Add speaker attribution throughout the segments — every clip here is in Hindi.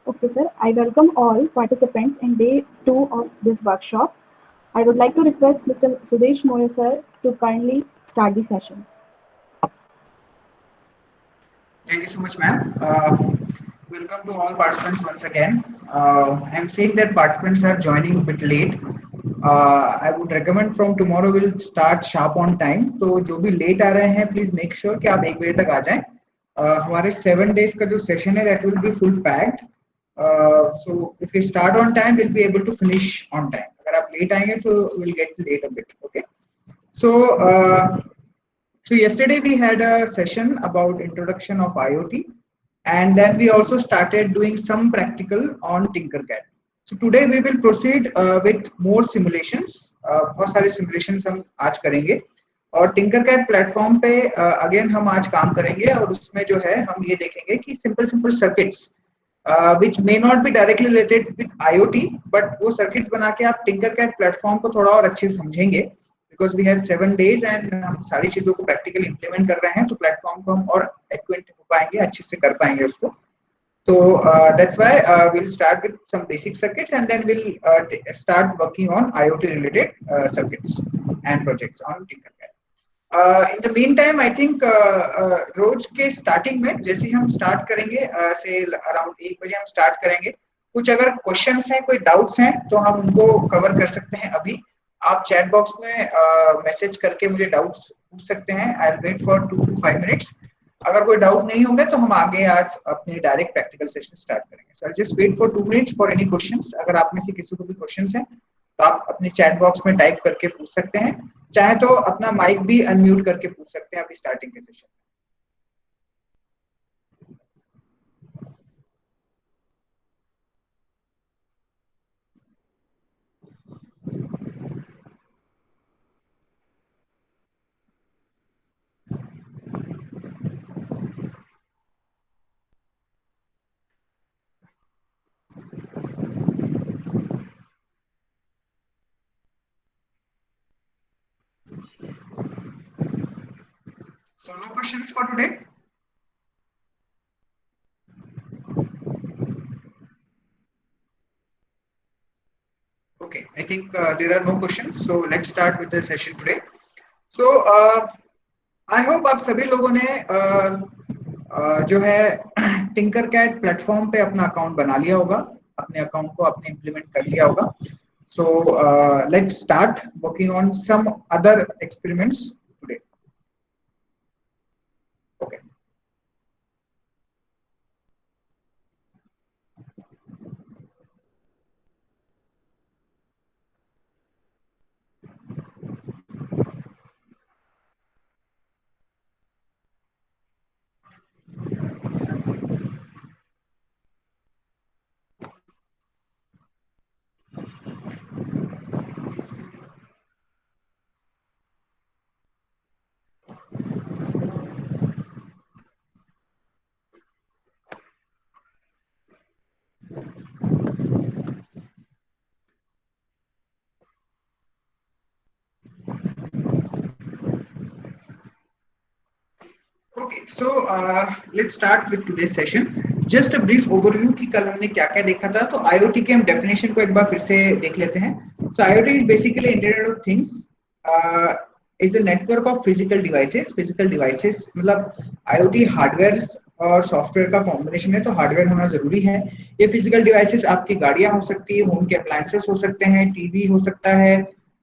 Speaker 1: Okay, sir. I welcome all participants in day two of this workshop. I would like to request Mr. Sudesh Moya, sir, to kindly start the session.
Speaker 2: Thank you so much, ma'am. Welcome to all participants once again. I'm seeing that participants are joining a bit late. I would recommend from tomorrow we'll start sharp on time. तो जो भी late आ रहे हैं, please make sure कि आप 1 बजे तक आ जाएं. हमारे 7 days का जो session है, that will be full packed. So if we start on time, we'll be able to finish on time. अगर आप late आएंगे तो we'll get late a bit. Okay. So so yesterday we had a session about introduction of IoT, and then we also started doing some practical on Tinkercad. So today we will proceed with more simulations. बहुत सारे simulations हम आज करेंगे और Tinkercad platform पे again हम आज काम करेंगे और उसमें जो है हम ये देखेंगे कि simple circuits which may not be directly related with IoT, but वो circuits बना के आप Tinkercad platform को थोड़ा और अच्छे से समझेंगे. Because we have 7 days and हम सारी चीजों को practically implement कर रहे हैं तो platform को हम और acquaint हो पाएंगे, अच्छे से कर पाएंगे उसको. So that's why we'll start with some basic circuits and then we'll start working on IoT related circuits and projects on Tinkercad. In the meantime, I think रोज के starting में जैसे हम start करेंगे से around 1 बजे हम start करेंगे. कुछ अगर questions हैं, कोई doubts हैं तो हम उनको cover कर सकते हैं अभी. आप चैट बॉक्स में मैसेज करके मुझे डाउट्स पूछ सकते हैं. I will wait for 2 to 5 minutes. अगर कोई डाउट नहीं होंगे तो हम आगे आज अपने डायरेक्ट प्रैक्टिकल सेशन स्टार्ट करेंगे. So I just wait for 2 minutes for any questions. अगर आप में से किसी को भी क्वेश्चंस हैं तो आप अपने चैट बॉक्स में टाइप करके पूछ सकते हैं. चाहे तो अपना माइक भी अनम्यूट करके पूछ सकते हैं अभी स्टार्टिंग के session. So no questions for today. Okay, I think there are no questions. So let's start with the session today. So I hope आप सभी लोगों ने जो है Tinkercad प्लेटफॉर्म पे अपना अकाउंट बना लिया होगा, अपने अकाउंट को आपने इम्प्लीमेंट कर लिया होगा. So let's start working on some other experiments today. Okay. Okay, so let's start with today's session. Just a brief overview कि कल हमने क्या-क्या देखा था. तो IoT के हम definition को एक बार फिर से देख लेते हैं. So IoT is basically Internet of Things. Is a network of physical devices. Physical devices मतलब IoT hardware और सॉफ्टवेयर का कॉम्बिनेशन है तो हार्डवेयर होना जरूरी है. ये फिजिकल डिवाइसेस आपकी गाड़ियां हो सकती है, होम के अप्लायंसेस हो सकते हैं, टीवी हो सकता है,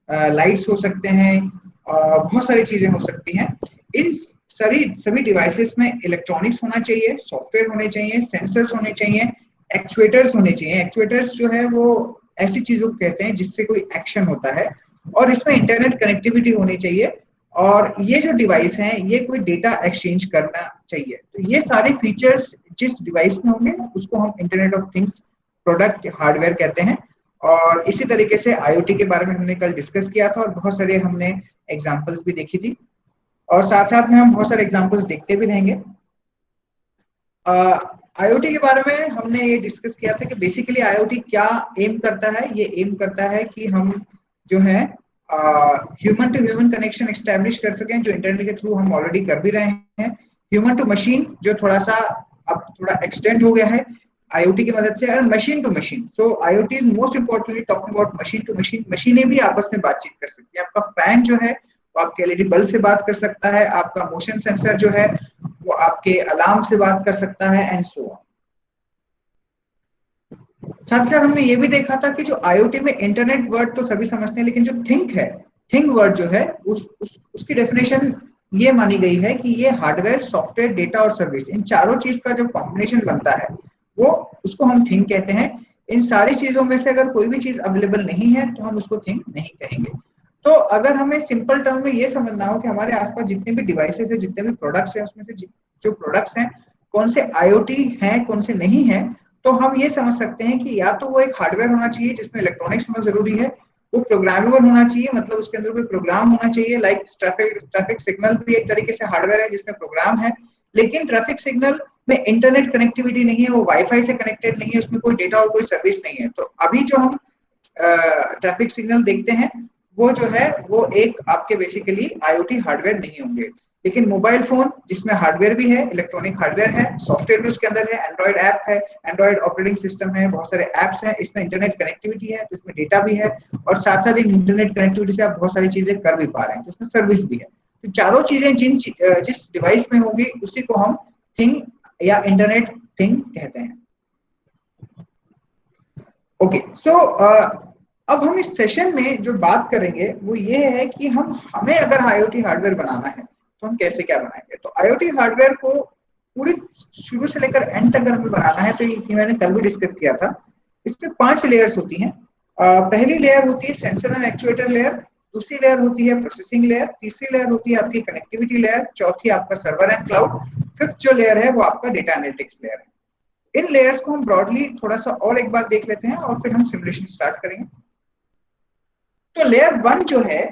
Speaker 2: लाइट्स हो सकते हैं, बहुत सारी चीजें हो सकती हैं. इन सभी डिवाइसेस में इलेक्ट्रॉनिक्स होना चाहिए, सॉफ्टवेयर होने चाहिए, सेंसर्स होने चाहिए, एक्चुएटर्स होने चाहिए. एक्चुएटर्स जो है वो ऐसी चीजों को कहते हैं जिससे कोई एक्शन होता है और इसमें इंटरनेट कनेक्टिविटी होनी चाहिए और ये जो डिवाइस हैं ये कोई डेटा एक्सचेंज करना चाहिए. तो ये सारे फीचर्स जिस डिवाइस में होंगे उसको हम internet of things product hardware कहते हैं. और इसी तरीके से IoT के बारे में हमने कल डिस्कस किया था और बहुत सारे हमने एग्जांपल्स भी देखी थी और साथ साथ में हम बहुत सारे एग्जांपल्स देखते भी रहेंगे. IoT के बारे में हमने ये डिस्कस किया था कि बेसिकली IoT क्या एम करता है. ये एम करता है कि हम जो है human to human connection establish कर सकें जो इंटरनेट के थ्रू हम ऑलरेडी कर भी रहे हैं. ह्यूमन टू मशीन जो थोड़ा सा अब थोड़ा एक्सटेंड हो गया है. IoT की मदद से, और machine to machine. So IoT is most importantly talking about machine to machine. मशीनें भी आपस में बातचीत कर सकती है। आपका फैन जो है वो आपके LED बल्ब से बात कर सकता है, आपका मोशन सेंसर जो है वो आपके अलार्म से बात कर सकता है, एंड सो ऑन। साथ साथ हमने ये भी देखा था कि जो IoT में इंटरनेट वर्ड तो सभी समझते हैं, लेकिन जो थिंक है, थिंक वर्ड जो है उसकी डेफिनेशन ये मानी गई है कि ये हार्डवेयर, सॉफ्टवेयर, डेटा और सर्विस, इन चारों चीज का जो कॉम्बिनेशन बनता है वो उसको हम थिंक कहते हैं। इन सारी चीजों में से अगर कोई भी चीज अवेलेबल नहीं है तो हम उसको थिंक नहीं कहेंगे। तो अगर हमें सिंपल टर्म में ये समझना हो कि हमारे आसपास जितने भी डिवाइसेस है, जितने भी प्रोडक्ट्स हैं, उसमें से जो प्रोडक्ट्स हैं कौन से IoT हैं, कौन से नहीं है, तो हम ये समझ सकते हैं कि या तो वो एक हार्डवेयर होना चाहिए जिसमें इलेक्ट्रॉनिक्स होना जरूरी है, वो प्रोग्रामेबल होना चाहिए, मतलब उसके अंदर कोई प्रोग्राम होना चाहिए, लाइक ट्रैफिक सिग्नल भी एक तरीके से हार्डवेयर है जिसमें प्रोग्राम है, लेकिन ट्रैफिक सिग्नल में इंटरनेट कनेक्टिविटी नहीं है, वो वाईफाई से कनेक्टेड नहीं है, उसमें कोई डेटा और कोई सर्विस नहीं है। तो अभी जो हम ट्रैफिक सिग्नल देखते हैं वो जो है वो एक आपके बेसिकली IoT हार्डवेयर नहीं होंगे। लेकिन मोबाइल फोन जिसमें हार्डवेयर भी है, इलेक्ट्रॉनिक हार्डवेयर है, सॉफ्टवेयर भी उसके अंदर है, एंड्रॉइड ऐप है, एंड्रॉइड ऑपरेटिंग सिस्टम है, बहुत सारे ऐप्स हैं, इसमें इंटरनेट कनेक्टिविटी है, तो इसमें डेटा भी है, और साथ साथ इंटरनेट कनेक्टिविटी से आप बहुत सारी चीजें कर भी पा रहे हैं, तो इसमें सर्विस भी है। तो चारों चीजें जिस डिवाइस में होगी उसी को हम थिंग या इंटरनेट थिंग कहते हैं। ओके, सो अब हम इस सेशन में जो बात करेंगे वो ये है कि हमें अगर IoT हार्डवेयर बनाना है तो हम कैसे क्या बनाएंगे। तो IoT हार्डवेयर को पूरी शुरू से लेकर एंड तक अगर हमें बनाना है तो ये मैंने कल भी डिस्कस किया था। इसमें 5 लेयर्स होती हैं। पहली लेयर होती है सेंसर एंड एक्चुएटर लेयर, दूसरी लेयर होती है प्रोसेसिंग लेयर, तीसरी लेयर होती है आपकी कनेक्टिविटी लेयर, चौथी आपका सर्वर एंड क्लाउड, फिफ्थ जो लेयर है वो आपका डेटा एनालिटिक्स लेयर है। इन लेयर्स को हम ब्रॉडली थोड़ा सा और एक बार देख लेते हैं और फिर हम सिमुलेशन स्टार्ट करेंगे। तो लेयर 1 जो है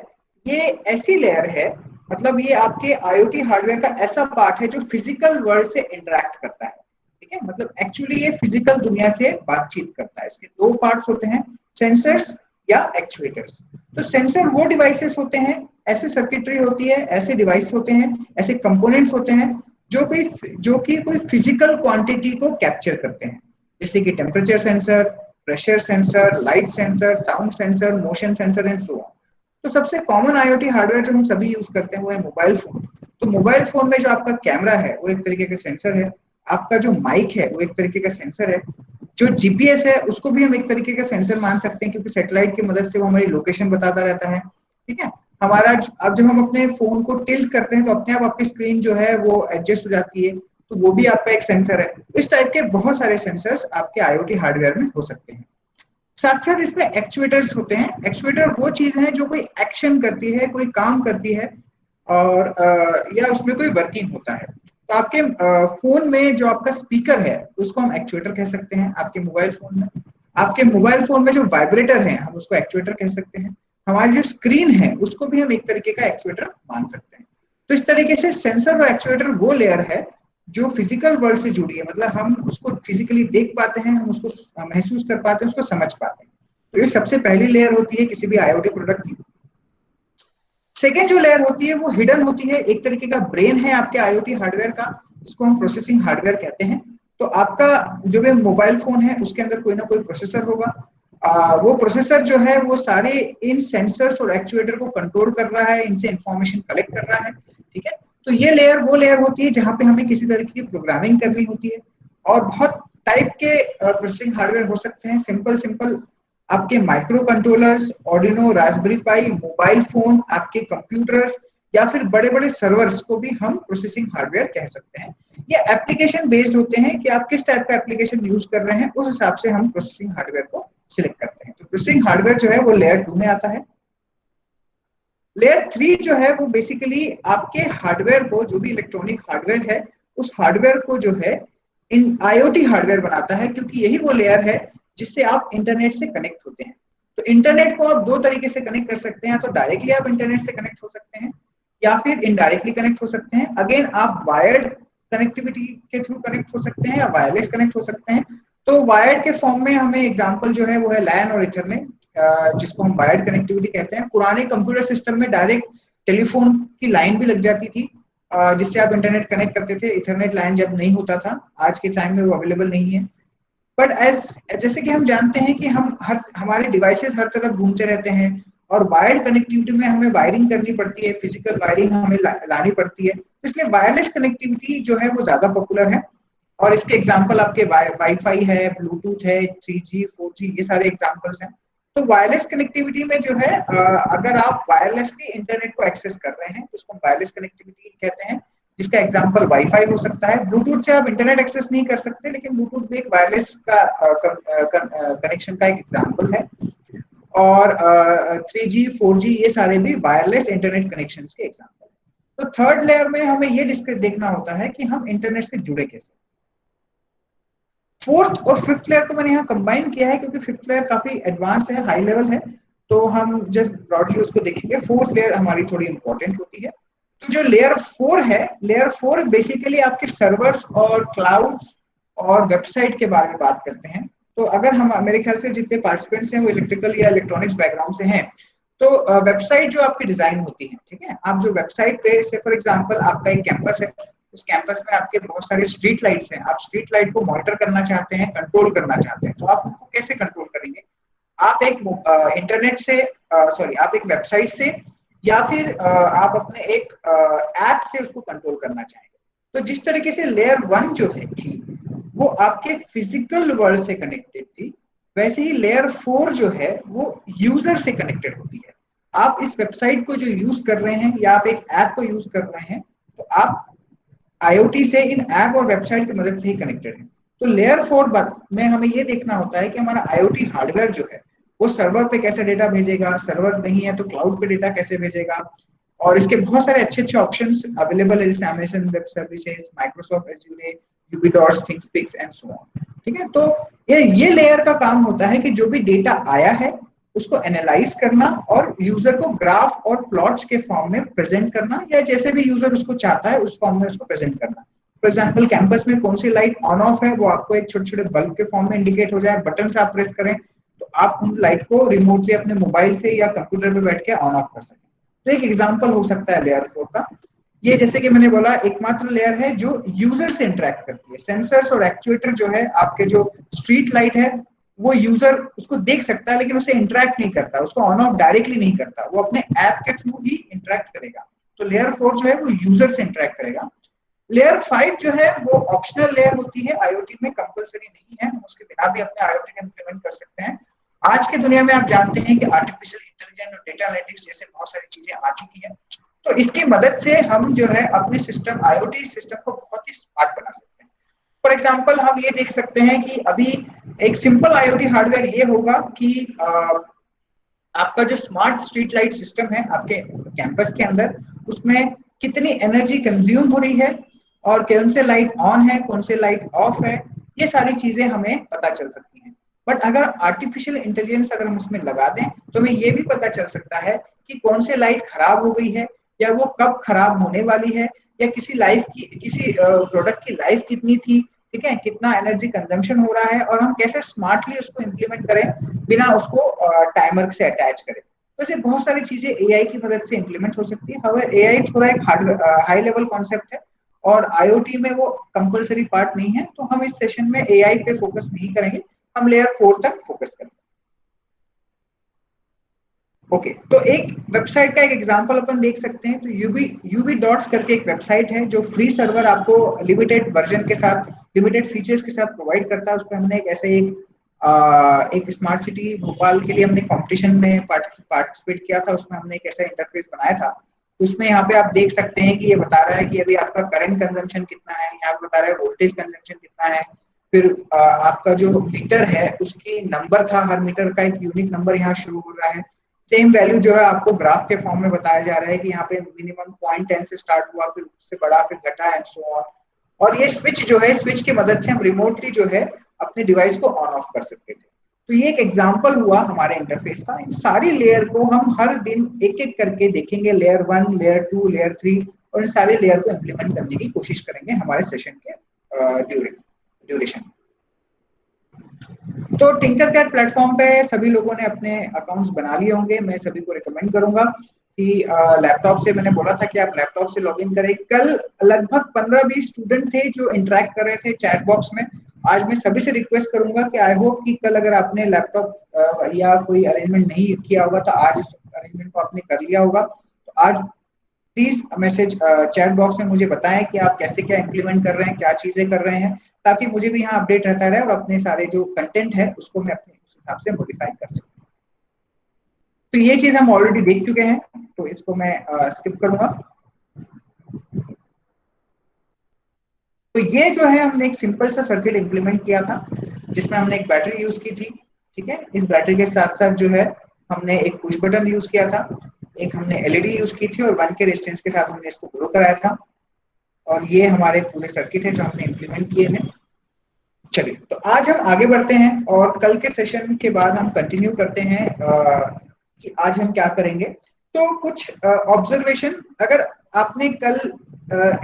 Speaker 2: ये ऐसी लेयर है, मतलब ये आपके IoT हार्डवेयर का ऐसा पार्ट है जो फिजिकल वर्ल्ड से इंटरेक्ट करता है। ठीक है, मतलब एक्चुअली ये फिजिकल दुनिया से बातचीत करता है। इसके 2 पार्ट्स होते हैं, सेंसर्स या एक्चुएटर्स। तो सेंसर वो डिवाइसेस होते हैं, ऐसे सर्किटरी होती है, ऐसे डिवाइस होते हैं, ऐसे कंपोनेंट्स होते हैं जो कि कोई फिजिकल क्वांटिटी को कैप्चर करते हैं, जैसे कि temperature sensor, pressure sensor, light sensor, sound sensor, motion sensor and so on. तो सबसे कॉमन IoT हार्डवेयर जो हम सभी यूज करते हैं वो है मोबाइल फोन। तो मोबाइल फोन में जो आपका कैमरा है वो एक तरीके का सेंसर है, आपका जो माइक है वो एक तरीके का सेंसर है, जो GPS है उसको भी हम एक तरीके का सेंसर मान सकते हैं, क्योंकि सैटेलाइट की मदद से वो हमारी लोकेशन बताता रहता है। ठीक है, हमारा अब जब हम अपने फोन को टिल्ट करते हैं तो अपने आप आपकी स्क्रीन जो है वो एडजस्ट हो जाती है, तो वो भी आपका एक सेंसर है। इस टाइप के बहुत सारे सेंसर्स आपके IoT हार्डवेयर में हो सकते हैं। साथ साथ इसमें एक्चुएटर्स होते हैं। एक्चुएटर वो चीज है जो कोई एक्शन करती है, कोई काम करती है, और या उसमें कोई वर्किंग होता है। तो आपके फोन में जो आपका स्पीकर है उसको हम एक्चुएटर कह सकते हैं। आपके मोबाइल फोन में, आपके मोबाइल फोन में जो वाइब्रेटर है हम उसको एक्चुएटर कह सकते हैं। हमारी जो स्क्रीन है उसको भी हम एक तरीके का एक्चुएटर मान सकते हैं। तो इस तरीके से सेंसर और एक्चुएटर वो लेयर है जो फिजिकल वर्ल्ड से जुड़ी है, मतलब हम उसको फिजिकली देख पाते हैं, हम उसको महसूस कर पाते हैं, उसको समझ पाते हैं। तो ये सबसे पहली लेयर होती है किसी भी IoT प्रोडक्ट की। सेकेंड जो लेयर होती है वो हिडन होती है, एक तरीके का ब्रेन है आपके IoT हार्डवेयर का, जिसको हम प्रोसेसिंग हार्डवेयर कहते हैं। तो आपका जो भी मोबाइल फोन है उसके अंदर कोई ना कोई प्रोसेसर होगा। वो प्रोसेसर जो है वो सारे इन सेंसर्स और एक्चुएटर को कंट्रोल कर रहा है, इनसे इंफॉर्मेशन कलेक्ट कर रहा है। ठीक है, तो ये लेयर वो लेयर होती है जहां पे हमें किसी तरीके की प्रोग्रामिंग करनी होती है। और बहुत टाइप के प्रोसेसिंग हार्डवेयर हो सकते हैं। सिंपल सिंपल आपके माइक्रो कंट्रोलर्स, ऑर्डिनो, रास्पबेरी पाई, मोबाइल फोन, आपके कंप्यूटर्स, या फिर बड़े बड़े सर्वर्स को भी हम प्रोसेसिंग हार्डवेयर कह सकते हैं। ये एप्लीकेशन बेस्ड होते हैं कि आप किस टाइप का एप्लीकेशन यूज कर रहे हैं, उस हिसाब से हम प्रोसेसिंग हार्डवेयर को सिलेक्ट करते हैं। तो प्रोसेसिंग हार्डवेयर जो है वो लेयर 2 में आता है। लेयर 3 जो है वो बेसिकली आपके हार्डवेयर को, जो भी इलेक्ट्रॉनिक हार्डवेयर है उस हार्डवेयर को जो है इन IoT हार्डवेयर बनाता है, क्योंकि यही वो लेयर है जिससे आप इंटरनेट से कनेक्ट होते हैं। तो इंटरनेट को आप 2 तरीके से कनेक्ट कर सकते हैं, तो डायरेक्टली आप इंटरनेट से कनेक्ट हो सकते हैं या फिर इनडायरेक्टली कनेक्ट हो सकते हैं। अगेन आप वायर्ड कनेक्टिविटी के थ्रू कनेक्ट हो सकते हैं या वायरलेस कनेक्ट हो सकते हैं। तो वायर्ड के फॉर्म में हमें एग्जांपल जो है वो है LAN और इथरनेट, जिसको हम वायर्ड कनेक्टिविटी कहते हैं। पुराने कंप्यूटर सिस्टम में डायरेक्ट टेलीफोन की लाइन भी लग जाती थी, जिससे आप इंटरनेट कनेक्ट करते थे। इथरनेट लाइन जब नहीं होता था, आज के टाइम में वो अवेलेबल नहीं है। बट एज जैसे कि हम जानते हैं कि हमारे डिवाइसेस हर तरफ घूमते रहते हैं और वायर्ड कनेक्टिविटी में हमें वायरिंग करनी पड़ती है, फिजिकल वायरिंग हमें लानी पड़ती है, इसलिए वायरलेस कनेक्टिविटी जो है वो ज्यादा पॉपुलर है। और इसके एग्जांपल आपके वाईफाई है, ब्लूटूथ है, 3G 4G, ये सारे एग्जांपल्स हैं। तो वायरलेस कनेक्टिविटी में जो है अगर आप वायरलेसली इंटरनेट को एक्सेस कर रहे हैं तो उसको वायरलेस कनेक्टिविटी कहते हैं, जिसका एग्जांपल वाईफाई हो सकता है। ब्लूटूथ से आप इंटरनेट एक्सेस नहीं कर सकते, लेकिन ब्लूटूथ भी एक वायरलेस का कनेक्शन का एक एग्जांपल है। और 3G 4G ये सारे भी वायरलेस इंटरनेट कनेक्शन के एग्जांपल है। तो थर्ड लेयर में हमें ये देखना होता है कि हम इंटरनेट से जुड़े कैसे। फोर्थ और फिफ्थ लेयर को मैंने यहाँ कंबाइन किया है क्योंकि फिफ्थ लेयर काफी एडवांस है, हाई लेवल है, तो हम जस्ट ब्रॉडली उसको देखेंगे। फोर्थ लेयर हमारी थोड़ी इंपॉर्टेंट होती है। तो जो लेयर 4 है, लेयर 4 बेसिकली आपके सर्वर्स और क्लाउड्स और वेबसाइट के बारे में बात करते हैं। तो अगर हम, मेरे ख्याल से जितने पार्टिसिपेंट्स हैं वो इलेक्ट्रिकल या इलेक्ट्रॉनिक्स बैकग्राउंड से हैं, तो वेबसाइट जो आपकी डिजाइन होती है, ठीक है, आप जो वेबसाइट पे से फॉर एग्जांपल आपका एक कैंपस है, उस कैंपस में आपके बहुत सारे स्ट्रीट लाइट्स हैं, आप स्ट्रीट लाइट को मॉनिटर करना चाहते हैं, कंट्रोल करना चाहते हैं, तो आप उनको कैसे कंट्रोल करेंगे? आप एक इंटरनेट से, सॉरी, आप एक वेबसाइट से या फिर आप अपने एक ऐप से उसको कंट्रोल करना चाहेंगे। तो जिस तरीके से लेयर 1 जो है थी वो आपके फिजिकल वर्ल्ड से कनेक्टेड थी, वैसे ही लेयर 4 जो है वो यूजर से कनेक्टेड होती है। आप इस वेबसाइट को जो यूज कर रहे हैं या आप एक ऐप को यूज कर रहे हैं, तो आप IoT से इन ऐप और वेबसाइट की मदद से ही कनेक्टेड है। तो लेयर 4 में हमें ये देखना होता है कि हमारा IoT हार्डवेयर जो है वो सर्वर पे कैसे डेटा भेजेगा, सर्वर नहीं है तो क्लाउड पे डेटा कैसे भेजेगा, और इसके बहुत सारे अच्छे अच्छे ऑप्शंस अवेलेबल है, जैसे Amazon web services, Microsoft Azure, Ubidots, ThingSpeaks and so on. ठीक है, तो ये लेयर का काम होता है कि जो भी डेटा आया है उसको एनालाइज करना और यूजर को ग्राफ और प्लॉट्स के फॉर्म में प्रेजेंट करना, या जैसे भी यूजर उसको चाहता है उस फॉर्म में उसको प्रेजेंट करना। फॉर एग्जांपल कैंपस में कौन सी लाइट ऑन ऑफ है वो आपको एक छोटे छोटे बल्ब के फॉर्म में इंडिकेट हो जाए, बटन से आप प्रेस करें तो आप उन लाइट को रिमोटली अपने मोबाइल से या कंप्यूटर पे बैठ के ऑन ऑफ कर सकें। तो एक एग्जांपल हो सकता है लेयर 4 का। ये जैसे कि मैंने बोला एकमात्र लेयर है जो यूजर से इंटरेक्ट करती है। सेंसर्स और एक्चुएटर जो है, आपके जो स्ट्रीट लाइट है वो यूजर उसको देख सकता है लेकिन उससे इंटरेक्ट नहीं करता, उसको ऑन ऑफ डायरेक्टली नहीं करता, वो अपने ऐप के थ्रू ही इंटरेक्ट करेगा। तो लेयर 4 जो है वो यूजर से इंटरेक्ट करेगा। लेयर 5 जो है वो ऑप्शनल लेयर होती है, IoT में कंपलसरी नहीं है, हम उसके बिना भी अपने IoT को इंप्लीमेंट कर सकते हैं। आज के दुनिया में आप जानते हैं कि आर्टिफिशियल इंटेलिजेंस और डेटा एनालिटिक्स जैसे बहुत सारी चीजें आ चुकी है, तो इसकी मदद से हम जो है अपने सिस्टम, IoT सिस्टम को बहुत ही स्मार्ट बना सकते हैं। फॉर एग्जाम्पल हम ये देख सकते हैं कि अभी एक सिंपल IoT हार्डवेयर ये होगा कि आपका जो स्मार्ट स्ट्रीट लाइट सिस्टम है आपके कैंपस के अंदर, उसमें कितनी एनर्जी कंज्यूम हो रही है और कौन से लाइट ऑन है, कौन से लाइट ऑफ है, ये सारी चीजें हमें पता चल सकती हैं। बट अगर आर्टिफिशियल इंटेलिजेंस अगर हम उसमें लगा दें तो हमें ये भी पता चल सकता है कि कौन से लाइट खराब हो गई है या वो कब खराब होने वाली है, या किसी प्रोडक्ट की लाइफ कितनी थी, ठीक है, कितना एनर्जी कंजम्पशन हो रहा है, और हम कैसे स्मार्टली उसको इम्प्लीमेंट करें बिना उसको टाइमर से अटैच करें। तो ऐसे बहुत सारी चीजें AI की मदद से इम्प्लीमेंट हो सकती है। हमें AI थोड़ा एक हाई लेवल कॉन्सेप्ट है और IoT में वो कंपलसरी पार्ट नहीं है, तो हम इस सेशन में AI पे फोकस नहीं करेंगे, हम लेयर 4 तक फोकस करेंगे। ओके, तो एक वेबसाइट का एक एग्जांपल अपन देख सकते हैं। तो यूबी डॉट्स करके एक वेबसाइट है जो फ्री सर्वर आपको लिमिटेड वर्जन के साथ, लिमिटेड फीचर्स के साथ प्रोवाइड करता है। उस पर हमने एक स्मार्ट सिटी भोपाल के लिए हमने कंपटीशन में पार्टिसिपेट किया था, उसमें हमने एक ऐसा इंटरफेस बनाया था। उसमें यहाँ पे आप देख सकते हैं कि ये बता रहा है कि अभी आपका करंट कंजम्पशन कितना है, यहाँ पे बता रहा है वोल्टेज कंजम्पशन कितना है, फिर आपका जो मीटर है उसकी नंबर था, हर मीटर का एक यूनिक नंबर यहाँ शुरू हो रहा है। सेम वैल्यू जो है आपको ग्राफ के फॉर्म में बताया जा रहा है कि यहाँ पे मिनिमम 0.10 से स्टार्ट हुआ, फिर उससे बढ़ा, फिर घटा एंड सो ऑन। और ये स्विच जो है, स्विच की मदद से हम रिमोटली जो है अपने डिवाइस को ऑन ऑफ कर सकते थे। तो ये एक एग्जांपल हुआ हमारे इंटरफेस का। इन सारी लेयर को हम हर दिन एक एक करके देखेंगे, लेयर 1, लेयर 2, लेयर 3, और इन सारे लेयर को इम्प्लीमेंट करने की कोशिश करेंगे हमारे सेशन के ड्यूरेशन। तो टिंकरकैड प्लेटफॉर्म पे सभी लोगों ने अपने अकाउंट्स बना लिए होंगे। मैं सभी को रिकमेंड करूंगा कि लैपटॉप से, मैंने बोला था कि आप लैपटॉप से लॉगिन करें। कल लगभग 15-20 स्टूडेंट थे जो इंटरेक्ट कर रहे थे चैट बॉक्स में, आज मैं सभी से रिक्वेस्ट करूंगा कि आई होप कि कल अगर आपने लैपटॉप या कोई अरेंजमेंट नहीं किया होगा तो आज इस अरेंजमेंट को आपने कर लिया होगा। तो आज प्लीज मैसेज चैट बॉक्स में मुझे बताएं कि आप कैसे क्या इंप्लीमेंट कर रहे हैं, क्या चीजें कर रहे हैं, ताकि मुझे भी यहाँ अपडेट रहता रहे और अपने सारे जो कंटेंट है उसको मैं अपने उस हिसाब से मॉडिफाई कर सकूँ। तो ये चीज हम ऑलरेडी देख चुके हैं, तो इसको मैं स्किप करूंगा। तो ये जो है हमने एक सिंपल सा सर्किट इंप्लीमेंट किया था जिसमें हमने एक बैटरी यूज की थी। ठीक है, इस बैटरी के साथ साथ जो है हमने एक पुश बटन यूज किया था, एक हमने एलईडी यूज की थी और 1 के रेजिस्टेंस के साथ हमने इसको ग्लो कराया था। और ये हमारे पूरे सर्किट है जो हमने इंप्लीमेंट किए हैं। चलिए, तो आज हम आगे बढ़ते हैं और कल के सेशन के बाद हम कंटिन्यू करते हैं कि आज हम क्या करेंगे। तो कुछ ऑब्जर्वेशन, अगर आपने कल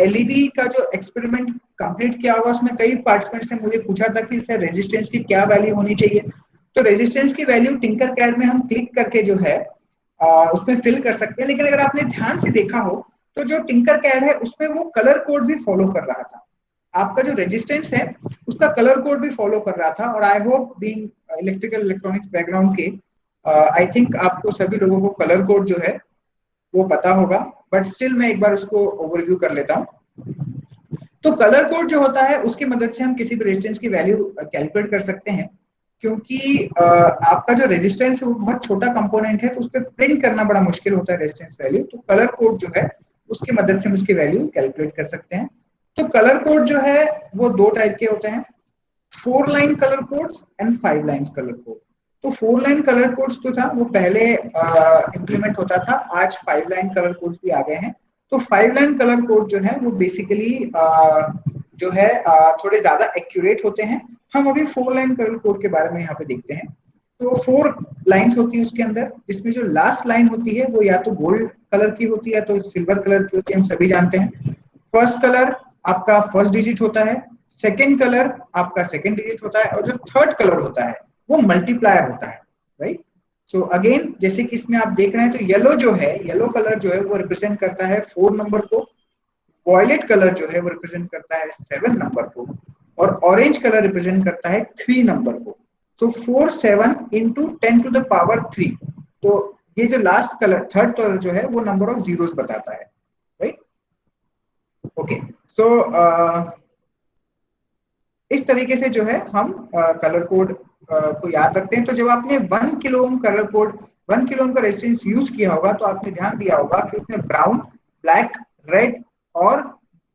Speaker 2: एलईडी का जो एक्सपेरिमेंट कंप्लीट किया होगा उसमें कई पार्टिसिपेंट्स ने मुझे पूछा था कि सर रेजिस्टेंस की क्या वैल्यू होनी चाहिए। तो रेजिस्टेंस की वैल्यू टिंकरकैड में हम क्लिक करके जो है उसमें फिल कर सकते हैं। लेकिन अगर आपने ध्यान से देखा हो तो जो टिंकरकैड है उसमें वो कलर कोड भी फॉलो कर रहा था। आपका जो रेजिस्टेंस है उसका कलर कोड भी फॉलो कर रहा था। और I hope being electrical electronics background के आई थिंक आपको सभी लोगों को कलर कोड जो है वो पता होगा, बट स्टिल मैं एक बार उसको ओवरव्यू कर लेता हूँ। तो कलर कोड जो होता है उसकी मदद से हम किसी भी रेजिस्टेंस की वैल्यू कैलकुलेट कर सकते हैं। क्योंकि आपका जो रेजिस्टेंस है वो बहुत छोटा कंपोनेंट है, तो उस पर प्रिंट करना बड़ा मुश्किल होता है रेजिस्टेंस वैल्यू। तो कलर कोड जो है उसकी मदद से हम उसकी वैल्यू कैलकुलेट कर सकते हैं। तो कलर कोड जो है वो दो टाइप के होते हैं, 4 line colour codes and 5 lines colour code. तो 4 लाइन कलर कोड्स जो था वो पहले इंप्लीमेंट होता था, आज 5 लाइन कलर कोड्स भी आ गए हैं। तो 5 लाइन कलर कोड जो है वो बेसिकली जो है थोड़े ज्यादा एक्यूरेट होते हैं। हम अभी 4 लाइन कलर कोड के बारे में यहाँ पे देखते हैं। तो 4 लाइन्स होती है उसके अंदर, जिसमें जो लास्ट लाइन होती है वो या तो गोल्ड कलर की होती है या तो सिल्वर कलर की होती है, हम सभी जानते हैं। फर्स्ट कलर आपका फर्स्ट डिजिट होता है, सेकेंड कलर आपका सेकेंड डिजिट होता है, और जो थर्ड कलर होता है वो मल्टीप्लायर होता है, राइट। सो अगेन जैसे कि इसमें आप देख रहे हैं तो येलो जो है, येलो कलर जो है वो रिप्रेजेंट करता है 4 नंबर को, वॉयलेट कलर जो है वो रिप्रेजेंट करता है 7 नंबर को, और ऑरेंज कलर रिप्रेजेंट करता है 3 नंबर को। सो 4 7 इंटू 10 टू द पावर 3। तो ये जो लास्ट कलर थर्ड कलर जो है वो नंबर ऑफ जीरोस बताता है, राइट। ओके, सो इस तरीके से जो है हम कलर कोड को याद रखते हैं। तो जब आपने 1 kilo ohm colour code 1 kilo ohm का रेजिस्टेंस यूज किया होगा तो आपने ध्यान दिया होगा कि उसमें ब्राउन, ब्लैक, रेड और